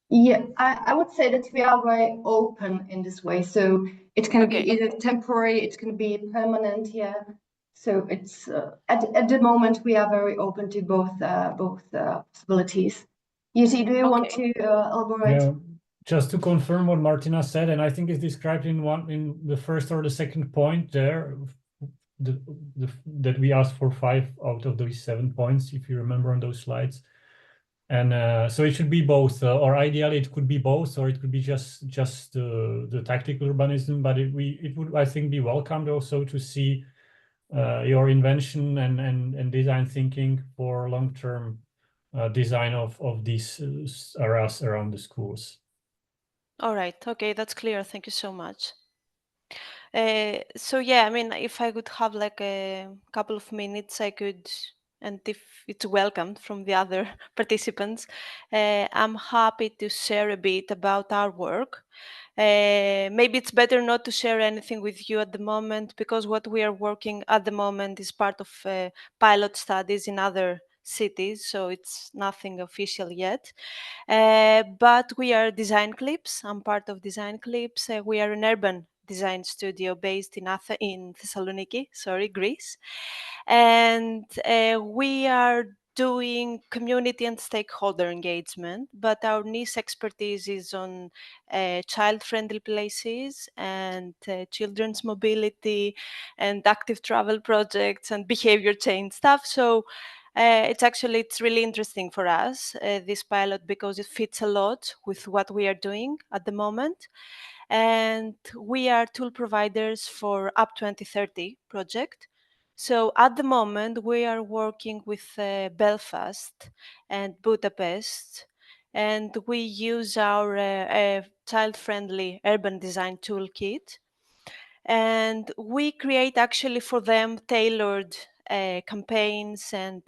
Yeah, I would say that we are very open in this way. So it can be either temporary, it can be permanent. Yeah. So it's at the moment we are very open to both possibilities. Jiří, do you want to elaborate? just to confirm what Martina said, and I think it's described in the first or the second point there, that we asked for 5 out of those 7 points, if you remember on those slides. And so it should be both, or ideally it could be both, or it could be just the tactical urbanism. But it would, I think, be welcomed also to see your invention and design thinking for long-term design of these areas around the schools. All right. Okay, that's clear. Thank you so much. So yeah, I mean, if I could have like a couple of minutes, I could, and if it's welcomed from the other participants, I'm happy to share a bit about our work. Maybe it's better not to share anything with you at the moment, because what we are working at the moment is part of pilot studies in other cities, so it's nothing official yet. But we are Design Clips. I'm part of Design Clips. We are an urban design studio based in Thessaloniki, Greece. And we are doing community and stakeholder engagement, but our niche expertise is on child-friendly places and children's mobility and active travel projects and behavior change stuff. So it's really interesting for us, this pilot, because it fits a lot with what we are doing at the moment. And we are tool providers for Up 2030 project. So at the moment, we are working with Belfast and Budapest, and we use our child-friendly urban design toolkit. And we create actually for them tailored campaigns and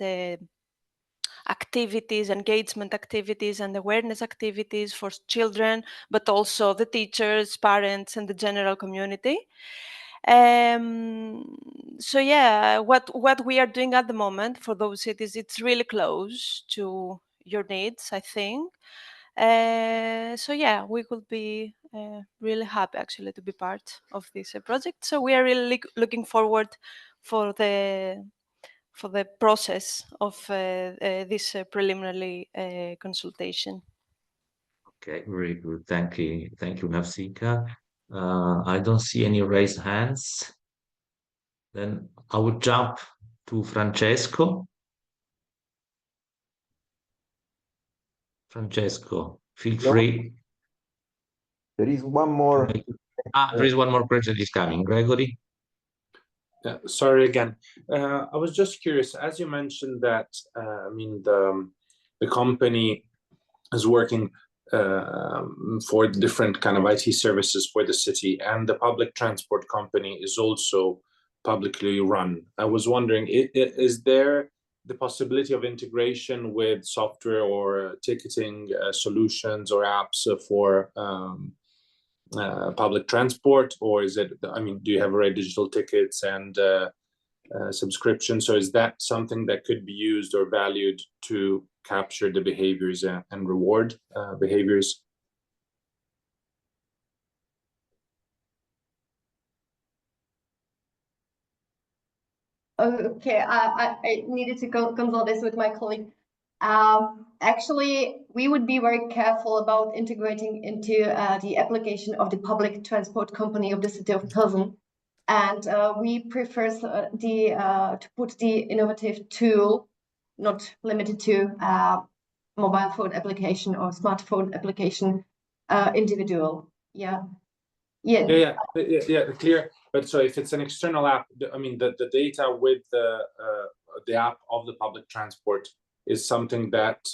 activities, engagement activities and awareness activities for children, but also the teachers, parents, and the general community. So yeah, what we are doing at the moment for those cities, it's really close to your needs, I think. So yeah, we could be really happy actually to be part of this project. So we are really looking forward for the process of this preliminary consultation. Okay, very good. Thank you, Navsika. I don't see any raised hands. Then I would jump to Francesco. Francesco, feel free. There is one more. There is one more question is coming. Gregory? Yeah, sorry again. I was just curious, as you mentioned that, I mean, the company is working for different kind of IT services for the city, and the public transport company is also publicly run. I was wondering, is there the possibility of integration with software or ticketing solutions or apps for public transport, or is it, I mean, do you have already digital tickets and subscription? So is that something that could be used or valued to capture the behaviors and reward behaviors? Okay, I needed to consult this with my colleague. Actually, we would be very careful about integrating into the application of the public transport company of the city of Pilsen. And we prefer to put the innovative tool, not limited to mobile phone application or smartphone application, individual. Yeah. Clear. But so if it's an external app, I mean, the data with the app of the public transport is something that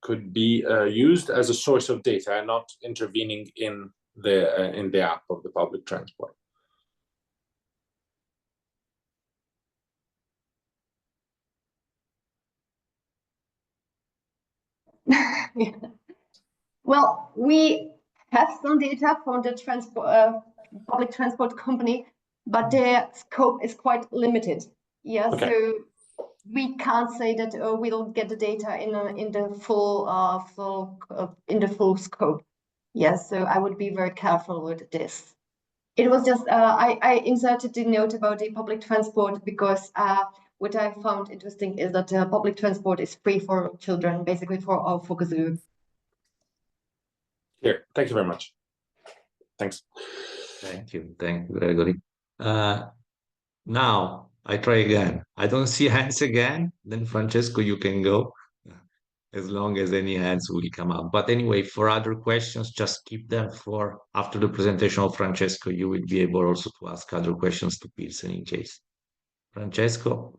could be used as a source of data and not intervening in the app of the public transport. Yeah. Well, we have some data from the public transport company, but their scope is quite limited. Yeah, okay. So we can't say that we'll get the data in the full scope. Yes, so I would be very careful with this. It was just I inserted the note about the public transport because what I found interesting is that public transport is free for children, basically for our focus group. Here, thank you very much. Thanks. Thank you, Gregory. Now I try again. I don't see hands again. Then Francesco, you can go, as long as any hands will come up. But anyway, for other questions, just keep them for after the presentation of Francesco. You will be able also to ask other questions to Pilsen in case. Francesco,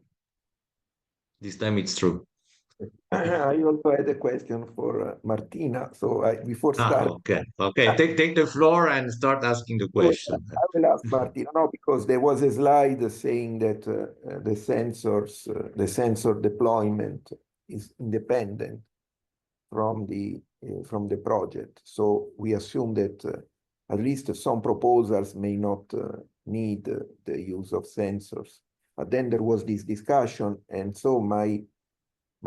this time it's true. I also had a question for Martina. So before starting, Okay. Take the floor and start asking the question. I will ask Martina, no, because there was a slide saying that the sensor deployment is independent from the project. So we assume that at least some proposals may not need the use of sensors. But then there was this discussion, and so my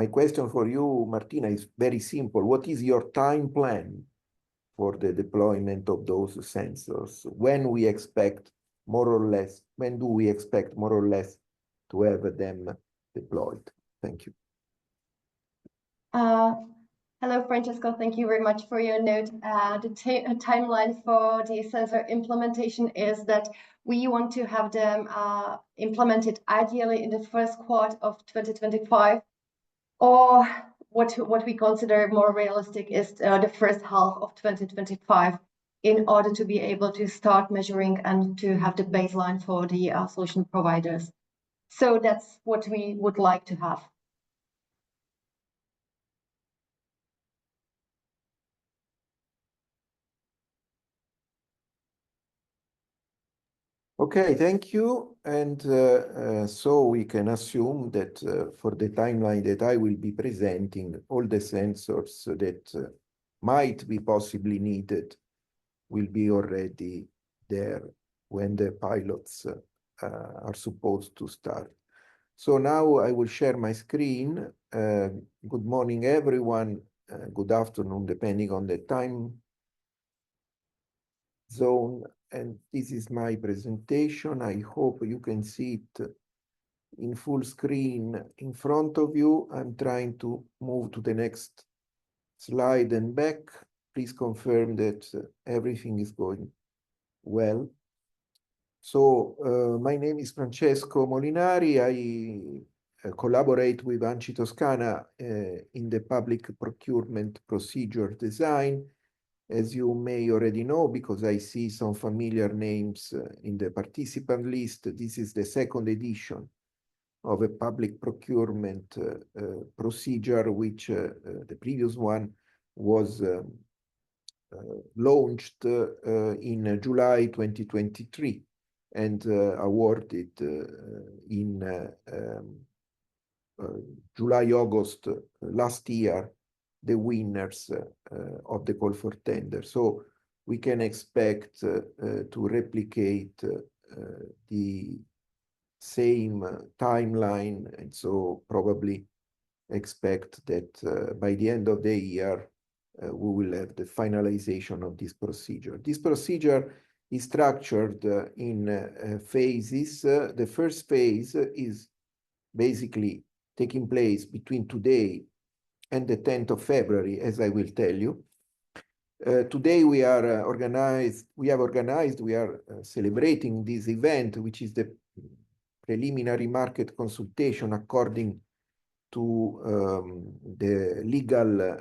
question for you, Martina, is very simple. What is your time plan for the deployment of those sensors? When do we expect more or less to have them deployed? Thank you. Hello, Francesco. Thank you very much for your note. The timeline for the sensor implementation is that we want to have them implemented ideally in the first quarter of 2025, or what we consider more realistic is the first half of 2025, in order to be able to start measuring and to have the baseline for the solution providers. So that's what we would like to have. Okay, thank you. And so we can assume that for the timeline that I will be presenting, all the sensors that might be possibly needed will be already there when the pilots are supposed to start. So now I will share my screen. Good morning, everyone. Good afternoon, depending on the time zone. And this is my presentation. I hope you can see it in full screen in front of you. I'm trying to move to the next slide and back. Please confirm that everything is going well. So my name is Francesco Molinari. I collaborate with ANCI Toscana in the public procurement procedure design. As you may already know, because I see some familiar names in the participant list, this is the second edition of a public procurement procedure, which the previous one was launched in July 2023 and awarded in July-August last year the winners of the call for tender. So we can expect to replicate the same timeline, and so probably expect that by the end of the year we will have the finalization of this procedure. This procedure is structured in phases. The first phase is basically taking place between today and the 10th of February, as I will tell you. Today we are celebrating this event, which is the preliminary market consultation according to the legal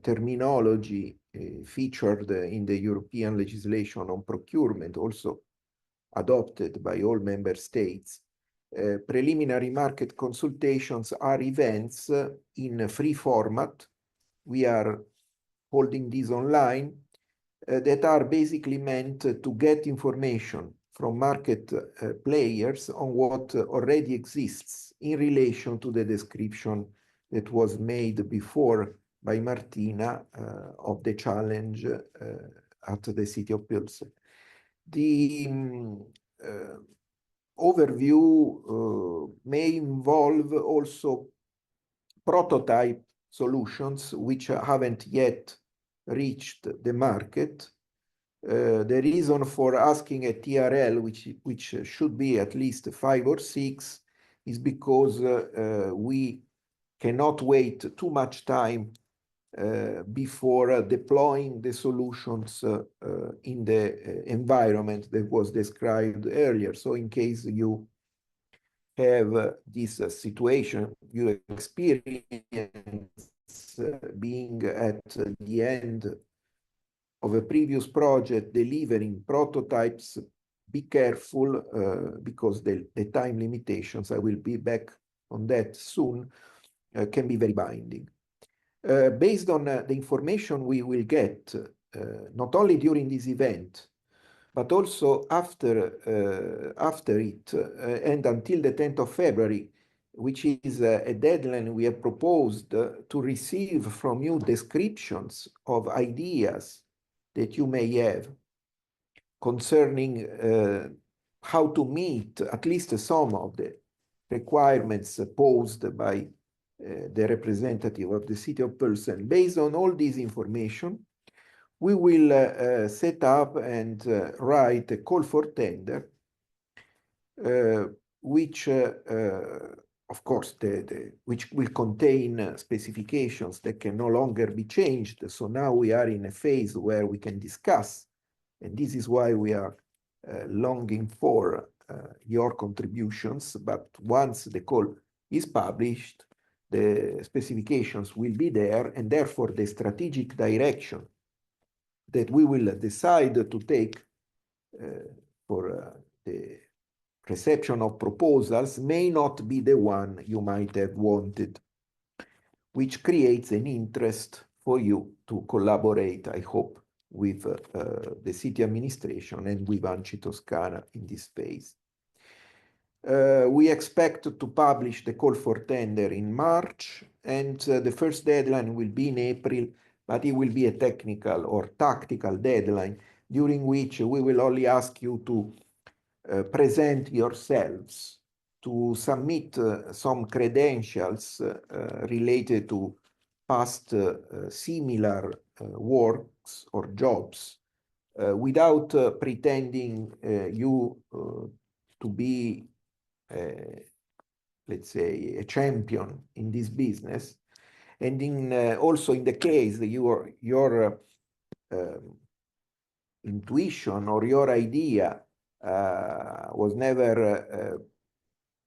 terminology featured in the European legislation on procurement, also adopted by all member states. Preliminary market consultations are events in a free format. We are holding these online that are basically meant to get information from market players on what already exists in relation to the description that was made before by Martina of the challenge at the city of Pilsen. The overview may involve also prototype solutions which haven't yet reached the market. The reason for asking a TRL, which should be at least 5 or 6, is because we cannot wait too much time before deploying the solutions in the environment that was described earlier. So in case you have this situation, you experience being at the end of a previous project, delivering prototypes, be careful because the time limitations, I will be back on that soon, can be very binding. Based on the information we will get, not only during this event, but also after it, and until the 10th of February, which is a deadline we have proposed to receive from you descriptions of ideas that you may have concerning how to meet at least some of the requirements posed by the representative of the city of Pilsen. Based on all this information, we will set up and write a call for tender, which, of course, which will contain specifications that can no longer be changed. So now we are in a phase where we can discuss, and this is why we are longing for your contributions. But once the call is published, the specifications will be there, and therefore the strategic direction that we will decide to take for the reception of proposals may not be the one you might have wanted, which creates an interest for you to collaborate, I hope, with the city administration and with 𝐏𝐢𝐥𝐬 Toscana in this phase. We expect to publish the call for tender in March, and the first deadline will be in April, but it will be a technical or tactical deadline during which we will only ask you to present yourselves, to submit some credentials related to past similar works or jobs without pretending you to be, let's say, a champion in this business. And also in the case that your intuition or your idea was never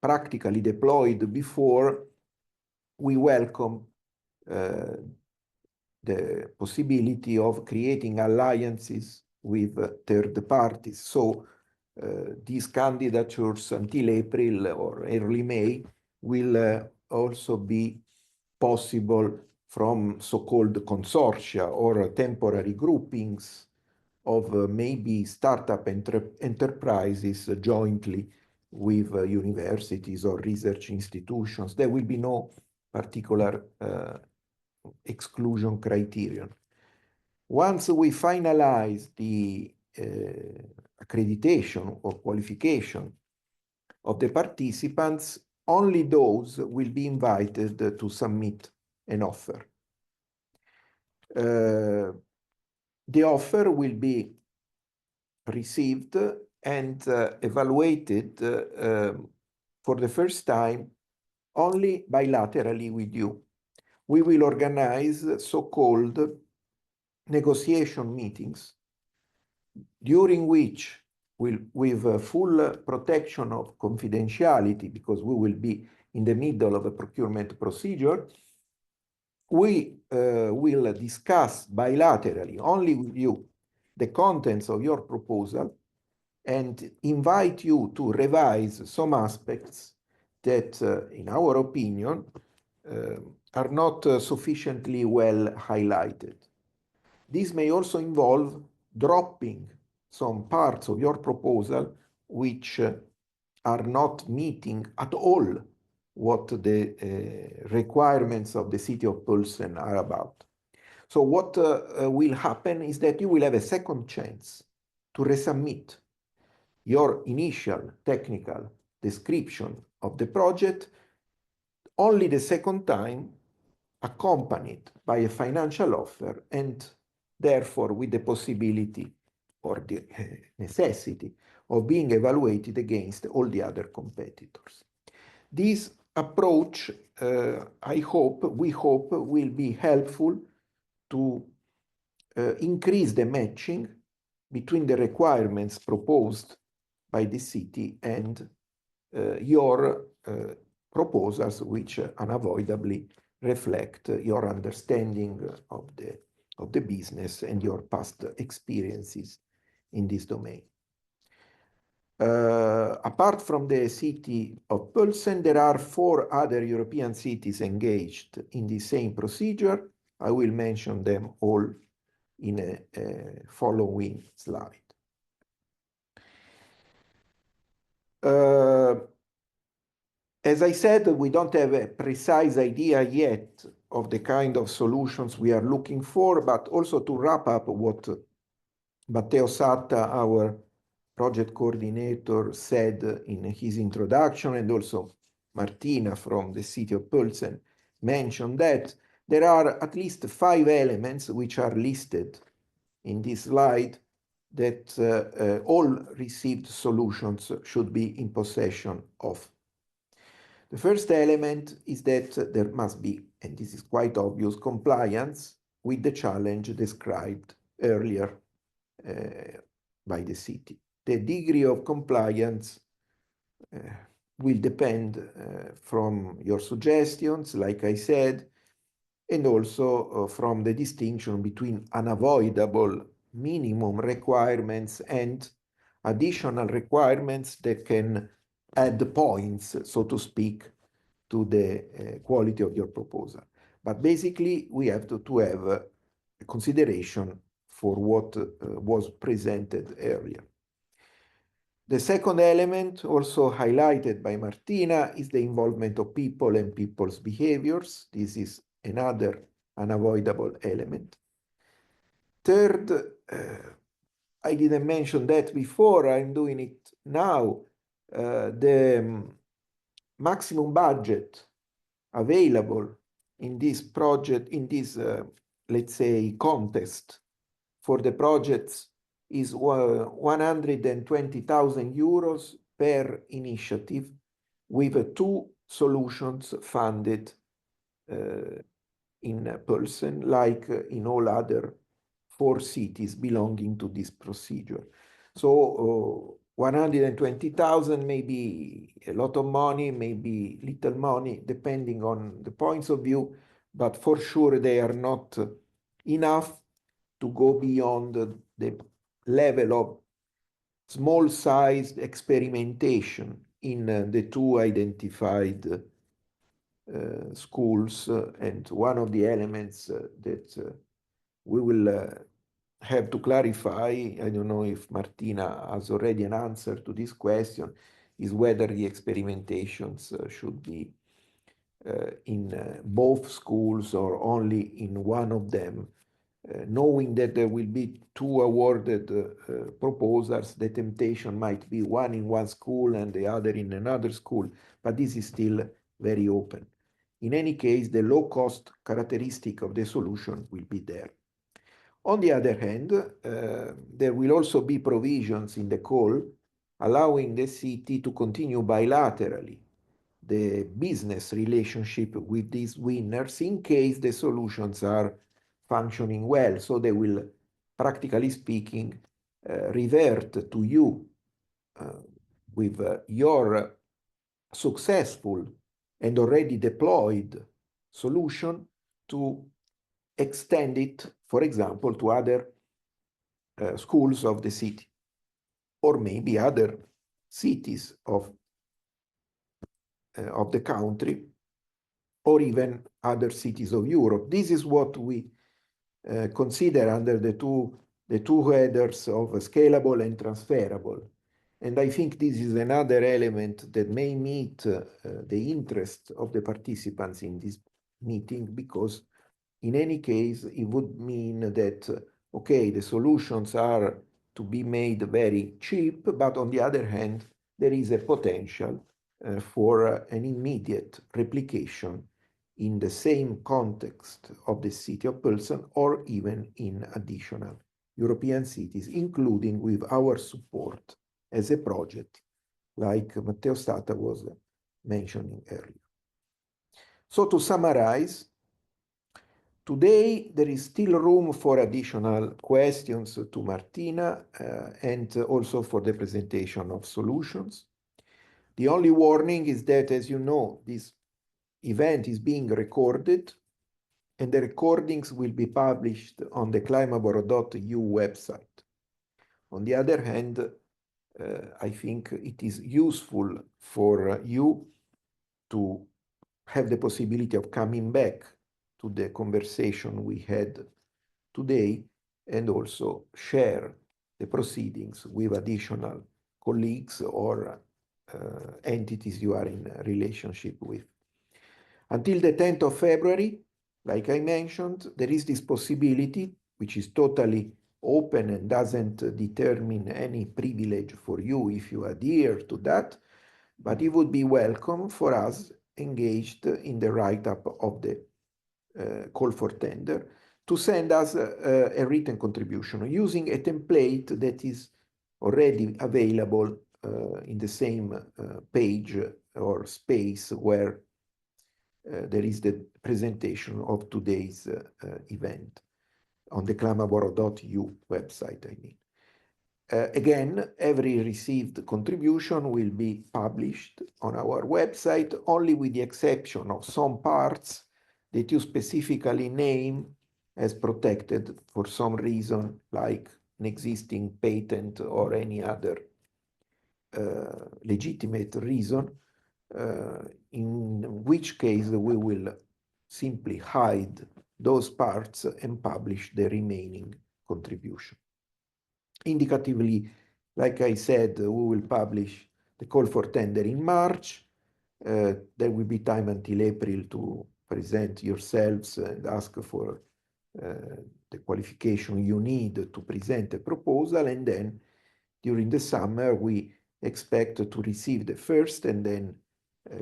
practically deployed before, we welcome the possibility of creating alliances with third parties. So these candidatures until April or early May will also be possible from so-called consortia or temporary groupings of maybe startup enterprises jointly with universities or research institutions. There will be no particular exclusion criterion. Once we finalize the accreditation or qualification of the participants, only those will be invited to submit an offer. The offer will be received and evaluated for the first time only bilaterally with you. We will organize so-called negotiation meetings during which with full protection of confidentiality, because we will be in the middle of a procurement procedure, we will discuss bilaterally, only with you, the contents of your proposal and invite you to revise some aspects that, in our opinion, are not sufficiently well highlighted. This may also involve dropping some parts of your proposal which are not meeting at all what the requirements of the city of Pilsen are about. So what will happen is that you will have a second chance to resubmit your initial technical description of the project, only the second time accompanied by a financial offer, and therefore with the possibility or the necessity of being evaluated against all the other competitors. This approach, we hope, will be helpful to increase the matching between the requirements proposed by the city and your proposals, which unavoidably reflect your understanding of the business and your past experiences in this domain. Apart from the city of Pilsen, there are 4 other European cities engaged in the same procedure. I will mention them all in a following slide. As I said, we don't have a precise idea yet of the kind of solutions we are looking for, but also to wrap up what Matteo Satta, our project coordinator, said in his introduction, and also Martina from the city of Pilsen mentioned that there are at least 5 elements which are listed in this slide that all received solutions should be in possession of. The first element is that there must be, and this is quite obvious, compliance with the challenge described earlier by the city. The degree of compliance will depend from your suggestions, like I said, and also from the distinction between unavoidable minimum requirements and additional requirements that can add points, so to speak, to the quality of your proposal. But basically, we have to have a consideration for what was presented earlier. The second element, also highlighted by Martina, is the involvement of people and people's behaviors. This is another unavoidable element. Third, I didn't mention that before, I'm doing it now. The maximum budget available in this project, in this, let's say, contest for the projects is 120,000 euros per initiative, with 2 solutions funded in Pilsen, like in all other 4 cities belonging to this procedure. So 120,000 may be a lot of money, maybe little money, depending on the points of view, but for sure they are not enough to go beyond the level of small-sized experimentation in the 2 identified schools. And one of the elements that we will have to clarify, I don't know if Martina has already an answer to this question, is whether the experimentations should be in both schools or only in one of them. Knowing that there will be 2 awarded proposals, the temptation might be one in one school and the other in another school, but this is still very open. In any case, the low-cost characteristic of the solution will be there. On the other hand, there will also be provisions in the call allowing the city to continue bilaterally the business relationship with these winners in case the solutions are functioning well. So they will, practically speaking, revert to you with your successful and already deployed solution to extend it, for example, to other schools of the city, or maybe other cities of the country, or even other cities of Europe. This is what we consider under the two headers of scalable and transferable. And I think this is another element that may meet the interest of the participants in this meeting, because in any case, it would mean that, okay, the solutions are to be made very cheap, but on the other hand, there is a potential for an immediate replication in the same context of the city of Pilsen, or even in additional European cities, including with our support as a project, like Matteo Satta was mentioning earlier. So to summarize, Today, there is still room for additional questions to Martina and also for the presentation of solutions. The only warning is that, as you know, this event is being recorded and the recordings will be published on the 𝐏𝐢𝐥𝐬𝐢 website. On the other hand, I think it is useful for you to have the possibility of coming back to the conversation we had today and also share the proceedings with additional colleagues or entities you are in a relationship with. Until the 10th of February, like I mentioned, there is this possibility, which is totally open and doesn't determine any privilege for you if you adhere to that, but it would be welcome for us engaged in the write-up of the call for tender to send us a written contribution using a template that is already available in the same page or space where there is the presentation of today's event on the 𝐏𝐢𝐥𝐬𝐢 website, I mean. Again, every received contribution will be published on our website, only with the exception of some parts that you specifically name as protected for some reason, like an existing patent or any other legitimate reason, in which case we will simply hide those parts and publish the remaining contribution. Indicatively, like I said, we will publish the call for tender in March. There will be time until April to present yourselves and ask for the qualification you need to present a proposal. And then during the summer, we expect to receive the first and then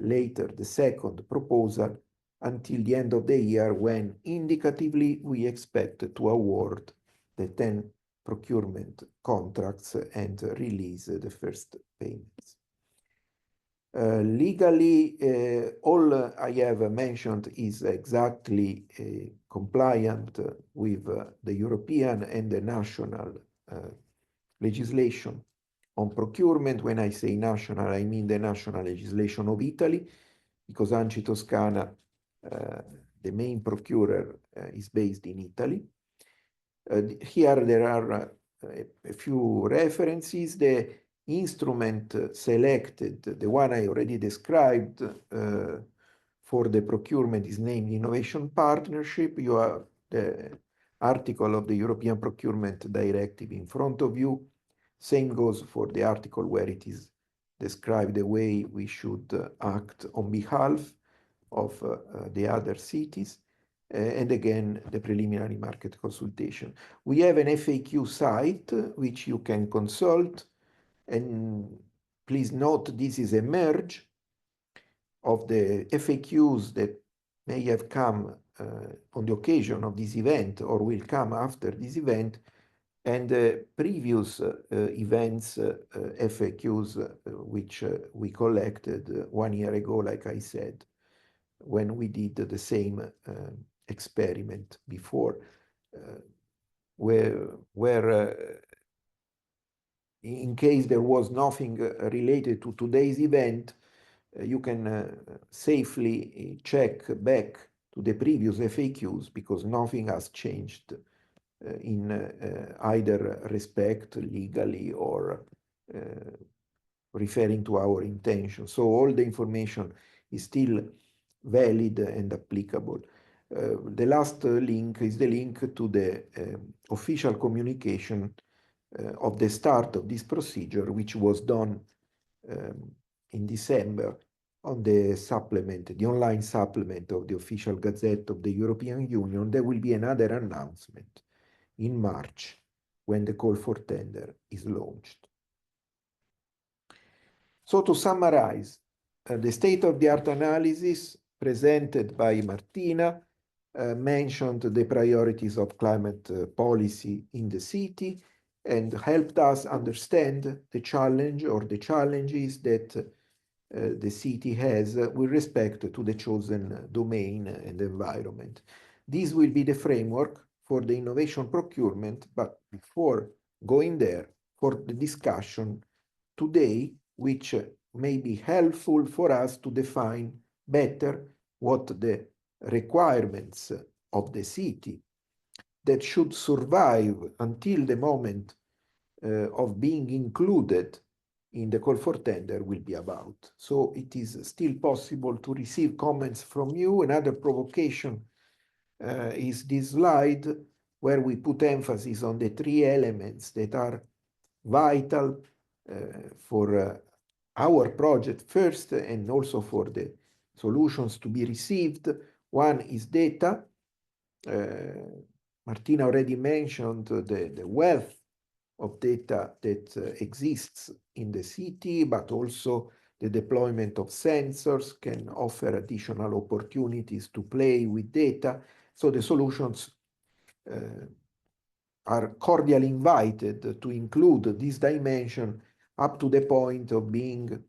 later the second proposal until the end of the year, when indicatively we expect to award the 10 procurement contracts and release the first payments. Legally, all I have mentioned is exactly compliant with the European and the national legislation on procurement. When I say national, I mean the national legislation of Italy, because 𝐏𝐢𝐥𝐬𝐢 Toscana, the main procurer, is based in Italy. Here there are a few references. The instrument selected, the one I already described for the procurement, is named Innovation Partnership. You have the article of the European Procurement Directive in front of you. Same goes for the article where it is described the way we should act on behalf of the other cities. And again, the preliminary market consultation. We have an FAQ site which you can consult. And please note, this is a merge of the FAQs that may have come on the occasion of this event or will come after this event, and previous events FAQs which we collected 1 year ago, like I said, when we did the same experiment before, where in case there was nothing related to today's event, you can safely check back to the previous FAQs, because nothing has changed in either respect, legally or referring to our intention. So all the information is still valid and applicable. The last link is the link to the official communication of the start of this procedure, which was done in December on the supplement, the online supplement of the official Gazette of the European Union. There will be another announcement in March when the call for tender is launched. So to summarize, the state-of-the-art analysis presented by Martina mentioned the priorities of climate policy in the city and helped us understand the challenge or the challenges that the city has with respect to the chosen domain and environment. This will be the framework for the innovation procurement, but before going there, for the discussion today, which may be helpful for us to define better what the requirements of the city that should survive until the moment of being included in the call for tender will be about. So it is still possible to receive comments from you. Another provocation is this slide where we put emphasis on the three elements that are vital for our project first and also for the solutions to be received. One is data. Martina already mentioned the wealth of data that exists in the city, but also the deployment of sensors can offer additional opportunities to play with data. So the solutions are cordially invited to include this dimension up to the point of being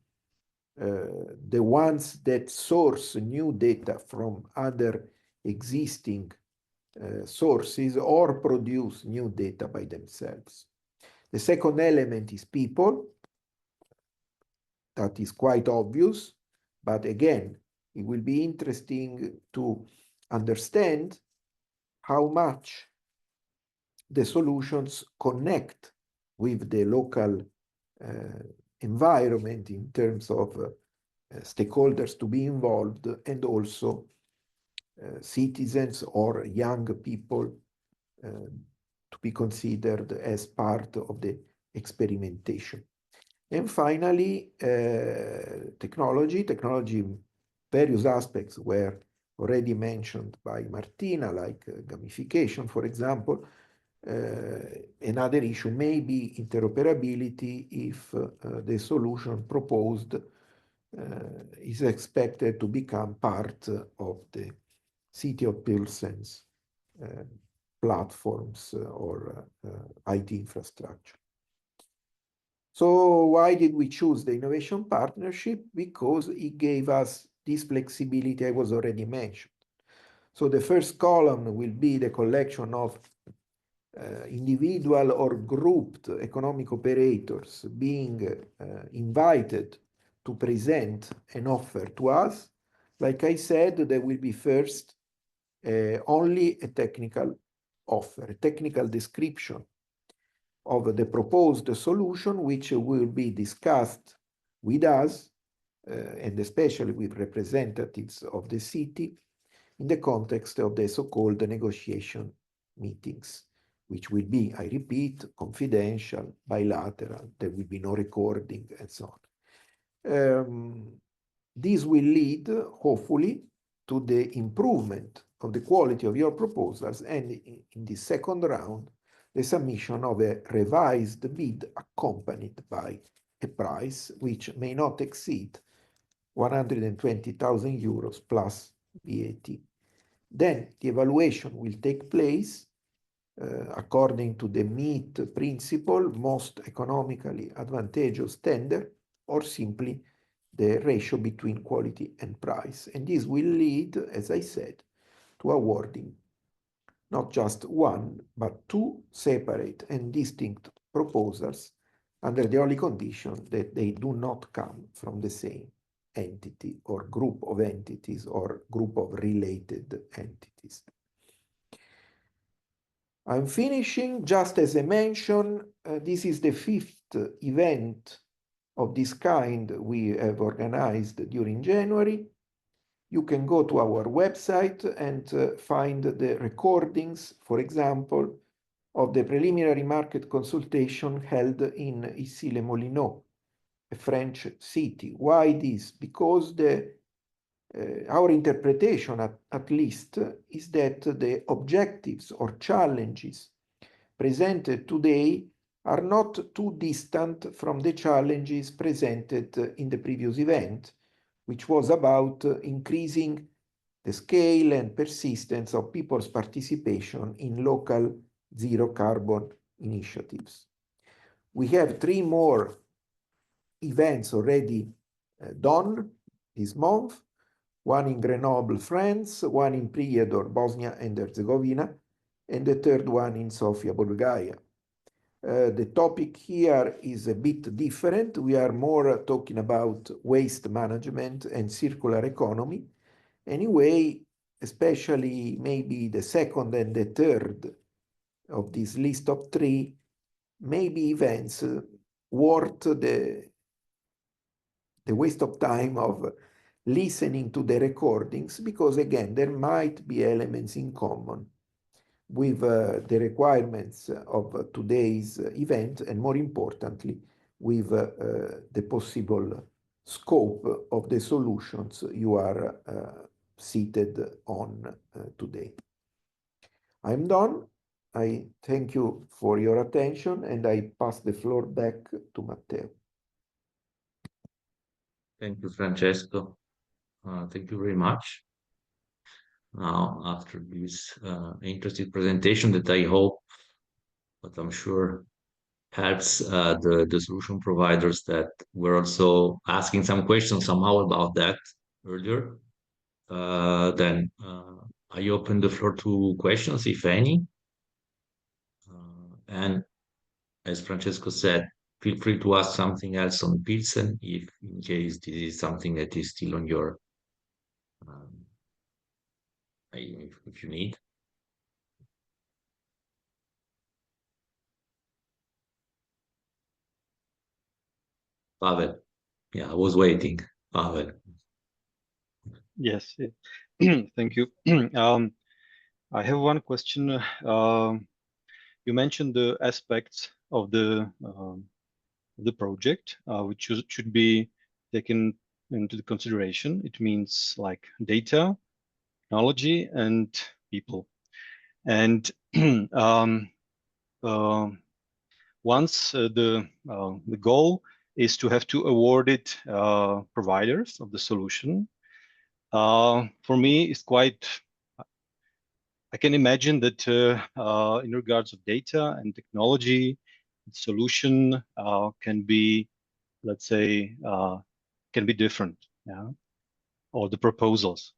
the ones that source new data from other existing sources or produce new data by themselves. The second element is people. That is quite obvious, but again, it will be interesting to understand how much the solutions connect with the local environment in terms of stakeholders to be involved, and also citizens or young people to be considered as part of the experimentation. And finally, technology, various aspects were already mentioned by Martina, like gamification, for example. Another issue may be interoperability if the solution proposed is expected to become part of the City of Pilsen's platforms or IT infrastructure. So why did we choose the innovation partnership? Because it gave us this flexibility I was already mentioned. So the first column will be the collection of individual or grouped economic operators being invited to present an offer to us. Like I said, there will be first only a technical offer, a technical description of the proposed solution, which will be discussed with us and especially with representatives of the city in the context of the so-called negotiation meetings, which will be, I repeat, confidential, bilateral. There will be no recording and so on. This will lead, hopefully, to the improvement of the quality of your proposals, and in the second round, the submission of a revised bid accompanied by a price which may not exceed 120,000 euros plus VAT. Then the evaluation will take place according to the MEET principle, most economically advantageous tender, or simply the ratio between quality and price. And this will lead, as I said, to awarding not just one, but two separate and distinct proposals under the only condition that they do not come from the same entity or group of entities or group of related entities. I'm finishing. Just as I mentioned, this is the fifth event of this kind we have organized during January. You can go to our website and find the recordings, for example, of the preliminary market consultation held in Issy-les-Moulineaux, a French city. Why this? Because our interpretation, at least, is that the objectives or challenges presented today are not too distant from the challenges presented in the previous event, which was about increasing the scale and persistence of people's participation in local zero carbon initiatives. We have 3 more events already done this month. one in Grenoble, France, one in Prijedor, Bosnia and Herzegovina, and the third one in Sofia, Bulgaria. The topic here is a bit different. We are more talking about waste management and circular economy. Anyway, especially maybe the second and the third of this list of three may be events worth the waste of time of listening to the recordings, because again, there might be elements in common with the requirements of today's event, and more importantly, with the possible scope of the solutions you are seated on today. I'm done. I thank you for your attention, and I pass the floor back to Matteo. Thank you, Francesco. Thank you very much. Now, after this interesting presentation that I hope, but I'm sure helps the solution providers that were also asking some questions somehow about that earlier, then I open the floor to questions, if any. And as Francesco said, feel free to ask something else on Pilsen if in case this is something that is still on your if you need. Pavel, yeah, I was waiting. Pavel. Yes, thank you. I have one question. You mentioned the aspects of the project which should be taken into the consideration. It means like data, technology, and people. And once the goal is to have two awarded providers of the solution, for me, it's quite. I can imagine that in regards of data and technology, the solution can be, let's say, can be different, yeah, or the proposals.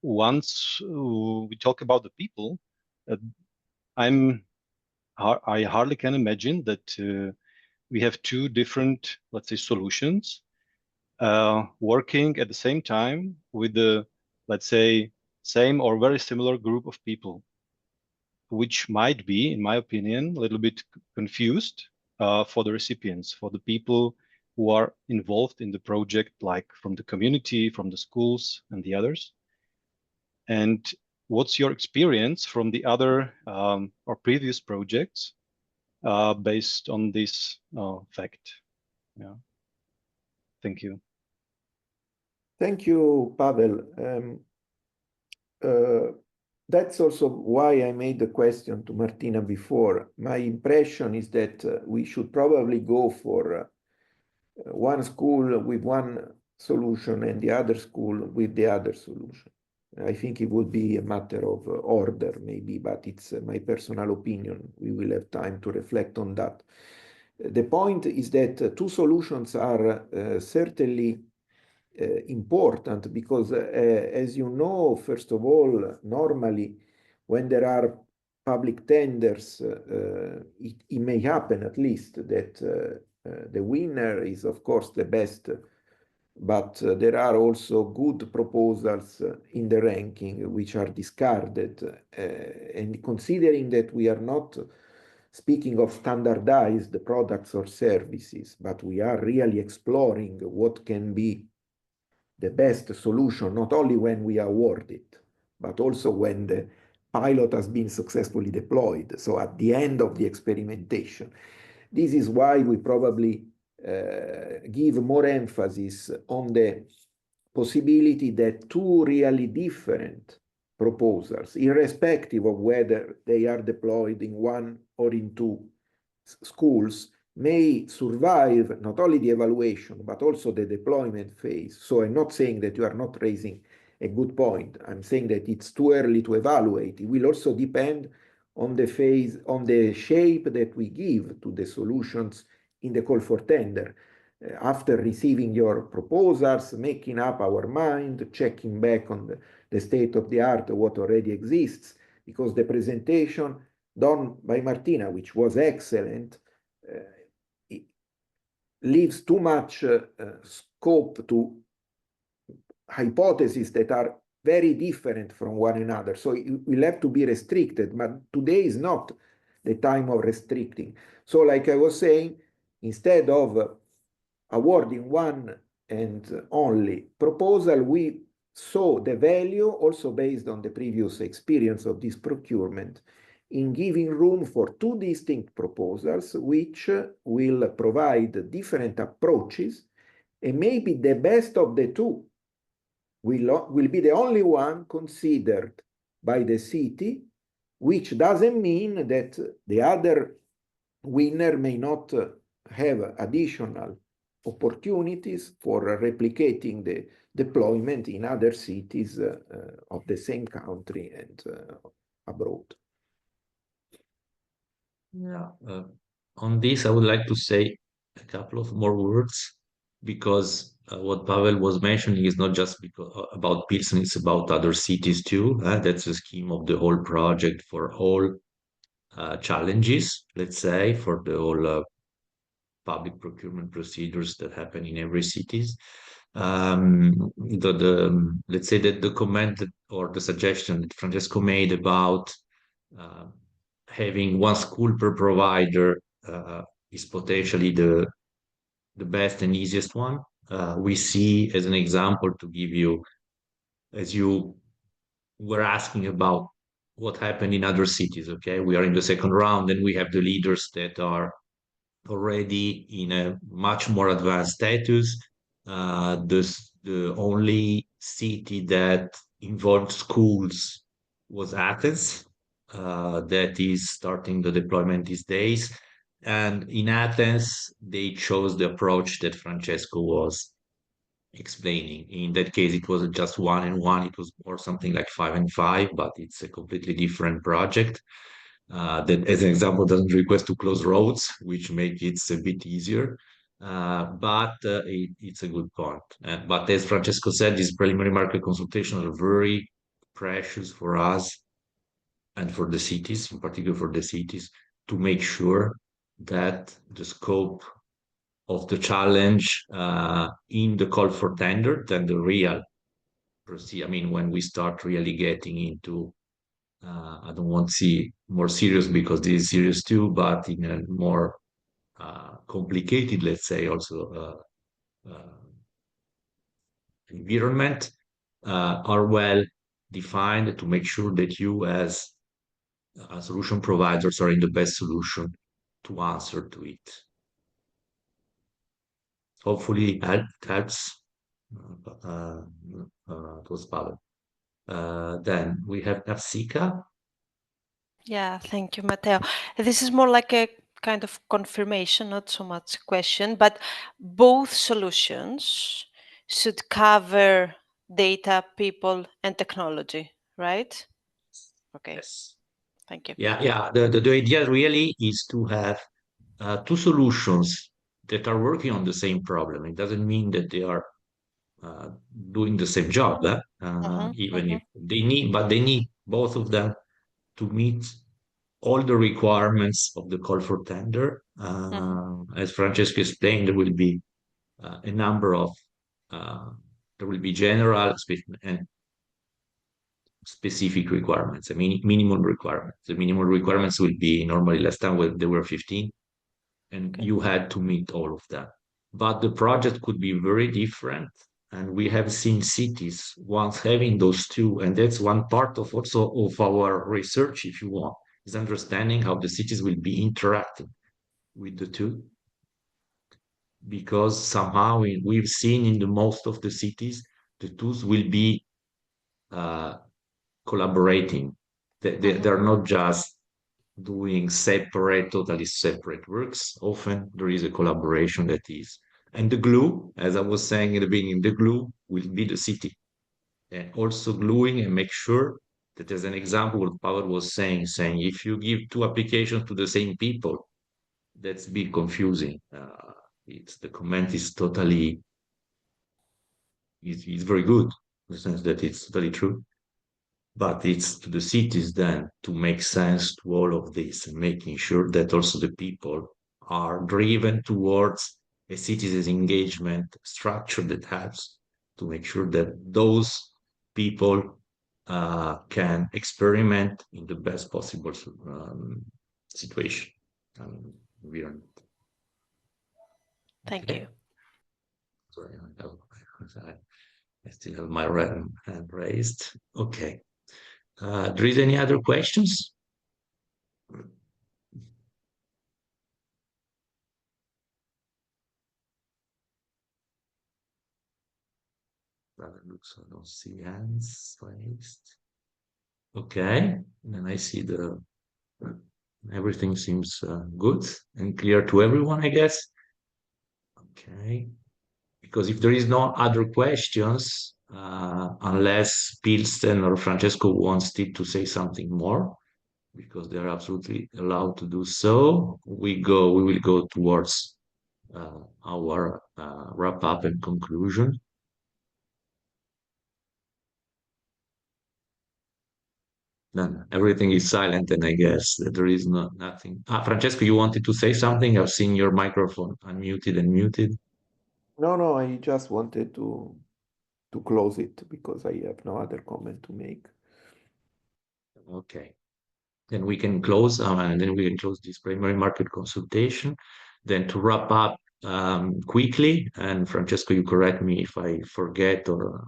Once we talk about the people, I hardly can imagine that we have two different, let's say, solutions working at the same time with the, let's say, same or very similar group of people, which might be, in my opinion, a little bit confused for the recipients, for the people who are involved in the project, like from the community, from the schools and the others. And what's your experience from the other or previous projects based on this fact? Yeah. Thank you. Thank you, Pavel. That's also why I made the question to Martina before. My impression is that we should probably go for one school with one solution and the other school with the other solution. I think it would be a matter of order, maybe, but it's my personal opinion. We will have time to reflect on that. The point is that two solutions are certainly important because, as you know, first of all, normally when there are public tenders, it may happen at least that the winner is, of course, the best, but there are also good proposals in the ranking which are discarded. And considering that we are not speaking of standardized products or services, but we are really exploring what can be the best solution, not only when we award it, but also when the pilot has been successfully deployed. So at the end of the experimentation. This is why we probably give more emphasis on the possibility that two really different proposals, irrespective of whether they are deployed in one or in two schools, may survive not only the evaluation, but also the deployment phase. So I'm not saying that you are not raising a good point. I'm saying that it's too early to evaluate. It will also depend on the phase, on the shape that we give to the solutions in the call for tender. after receiving your proposals, making up our mind, checking back on the state of the art, what already exists, because the presentation done by Martina, which was excellent, leaves too much scope to hypotheses that are very different from one another. So it will have to be restricted, but today is not the time of restricting. So like I was saying, instead of awarding one and only proposal, we saw the value, also based on the previous experience of this procurement, in giving room for two distinct proposals, which will provide different approaches, and maybe the best of the two will be the only one considered by the city, which doesn't mean that the other winner may not have additional opportunities for replicating the deployment in other cities of the same country and abroad. Yeah. On this, I would like to say a couple of more words, because what Pavel was mentioning is not just about Pilsen, it's about other cities too. That's the scheme of the whole project for all challenges, let's say, for the whole public procurement procedures that happen in every cities. Let's say that the comment or the suggestion that Francesco made about having one school per provider is potentially the best and easiest one. We see as an example, to give you, as you were asking about what happened in other cities, okay? We are in the second round and we have the leaders that are already in a much more advanced status. The only city that involved schools was Athens, that is starting the deployment these days. And in Athens, they chose the approach that Francesco was explaining. In that case, it wasn't just 1 and 1, it was more something like 5 and 5, but it's a completely different project. That, as an example, doesn't request to close roads, which make it a bit easier. But it's a good point. But as Francesco said, these preliminary market consultations are very precious for us and for the cities, in particular for the cities, to make sure that the scope of the challenge in the call for tender, then the real proceed. I mean, when we start really getting into, I don't want to see more serious because this is serious too, but in a more complicated, let's say, also environment, are well defined to make sure that you as solution providers are in the best solution to answer to it. Hopefully it helps. It was Pavel. Then we have 𝐏𝐢𝐥𝐬𝐞𝐧. Yeah, thank you, Matteo. This is more like a kind of confirmation, not so much a question, but both solutions should cover data, people, and technology, right? Okay. Yes. Thank you. Yeah. The idea really is to have two solutions that are working on the same problem. It doesn't mean that they are doing the same job, even if they need both of them to meet all the requirements of the call for tender. As Francesco explained, there will be a number of there will be general and specific requirements. I mean, minimum requirements. The minimum requirements will be normally last time when there were 15, and you had to meet all of that. But the project could be very different, and we have seen cities once having those two, and that's one part of also of our research, if you want, is understanding how the cities will be interacting with the two. Because somehow we've seen in the most of the cities, the tools will be collaborating. They're not just doing totally separate works. Often there is a collaboration that is. And the glue, as I was saying in the beginning, the glue will be the city. And also gluing and make sure that, as an example, what Pavel was saying if you give two applications to the same people, that's a bit confusing. the comment is totally, it's very good in the sense that it's totally true. But it's to the cities then to make sense to all of this and making sure that also the people are driven towards a citizens engagement structure that helps to make sure that those people can experiment in the best possible situation. Thank you. Sorry, I still have my hand raised. Okay. There is any other questions? Rather looks, I don't see hands raised. Okay, then I see everything seems good and clear to everyone, I guess. Okay, because if there is no other questions, unless Pilsen or Francesco wants to say something more, because they're absolutely allowed to do so, we will go towards our wrap up and conclusion. Then everything is silent, and I guess that there is nothing. Francesco, you wanted to say something? I've seen your microphone unmuted and muted. No, I just wanted to close it because I have no other comment to make. Okay. Then we can close, and then we can close this primary market consultation. Then to wrap up quickly, and Francesco, you correct me if I forget or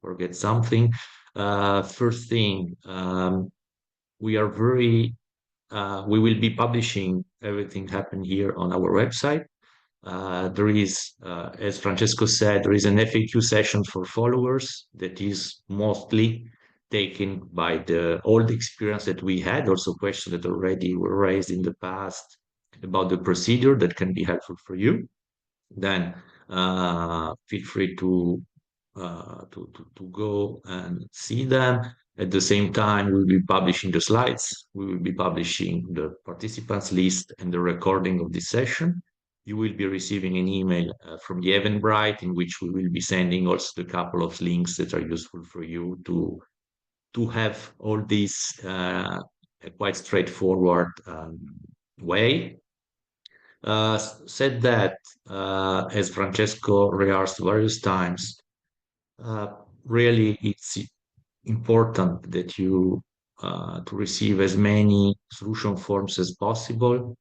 forget something. First thing, we will be publishing everything happened here on our website. There is, as Francesco said, there is an FAQ session for followers that is mostly taken by all the experience that we had, also questions that already were raised in the past about the procedure that can be helpful for you. Then feel free to go and see them. At the same time, we'll be publishing the slides. We will be publishing the participants list and the recording of this session. You will be receiving an email from the Eventbrite in which we will be sending also a couple of links that are useful for you to have all this a quite straightforward way. Said that, as Francesco rehearsed various times, really it's important that you to receive as many solution forms as possible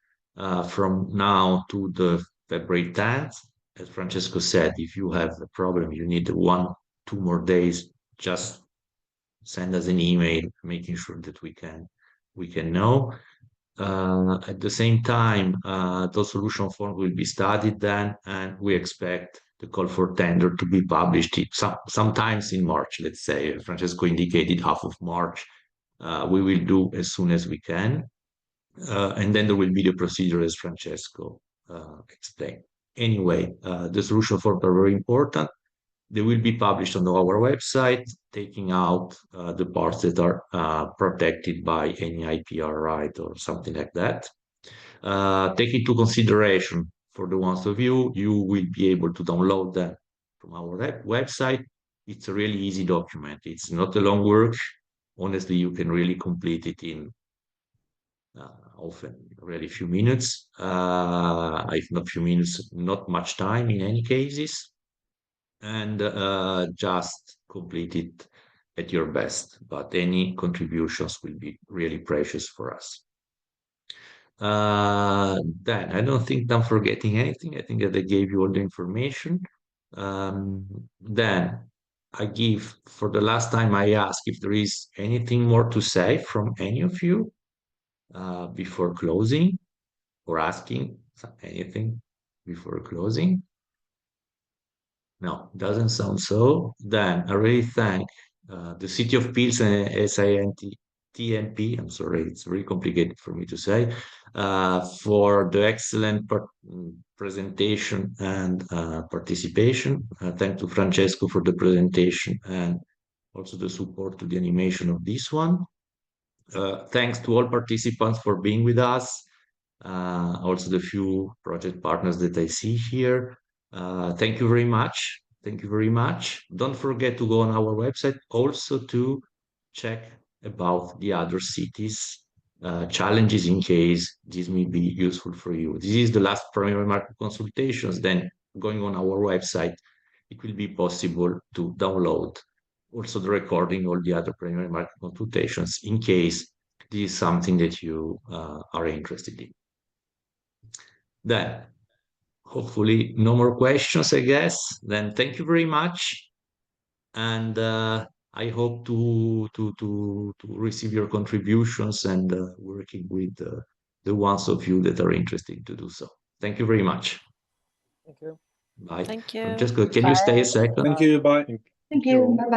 from now to the February 10th. As Francesco said, if you have a problem, you need 1-2 more days, just send us an email, making sure that we can know. At the same time, those solution forms will be studied then, and we expect the call for tender to be published sometimes in March, let's say. Francesco indicated half of March. We will do as soon as we can. And then there will be the procedure as Francesco explained. Anyway, the solution forms are very important. They will be published on our website, taking out the parts that are protected by any IPR right or something like that. Take into consideration for the ones of you will be able to download them from our website. It's a really easy document. It's not a long work. Honestly, you can really complete it in often really few minutes. If not few minutes, not much time in any cases. And just complete it at your best. But any contributions will be really precious for us. Then I don't think I'm forgetting anything. I think that I gave you all the information. Then I give, for the last time, I ask if there is anything more to say from any of you before closing, or asking anything before closing. No, doesn't sound so. Then I really thank the City of Pilsen, 𝐿𝐴𝐴𝐻, I'm sorry, it's very complicated for me to say, for the excellent presentation and participation. Thank to Francesco for the presentation and also the support to the animation of this one. Thanks to all participants for being with us. also the few project partners that I see here. Thank you very much. Thank you very much. Don't forget to go on our website also to check about the other cities challenges in case this may be useful for you. This is the last primary market consultations. Then going on our website, it will be possible to download also the recording or the other primary market consultations in case this is something that you are interested in. Then hopefully no more questions, I guess. Then thank you very much. And I hope to receive your contributions and working with the ones of you that are interested to do so. Thank you very much. Thank you. Bye. Thank you. Francesco, can you stay a second? Thank you. Bye. Thank you. Bye-bye.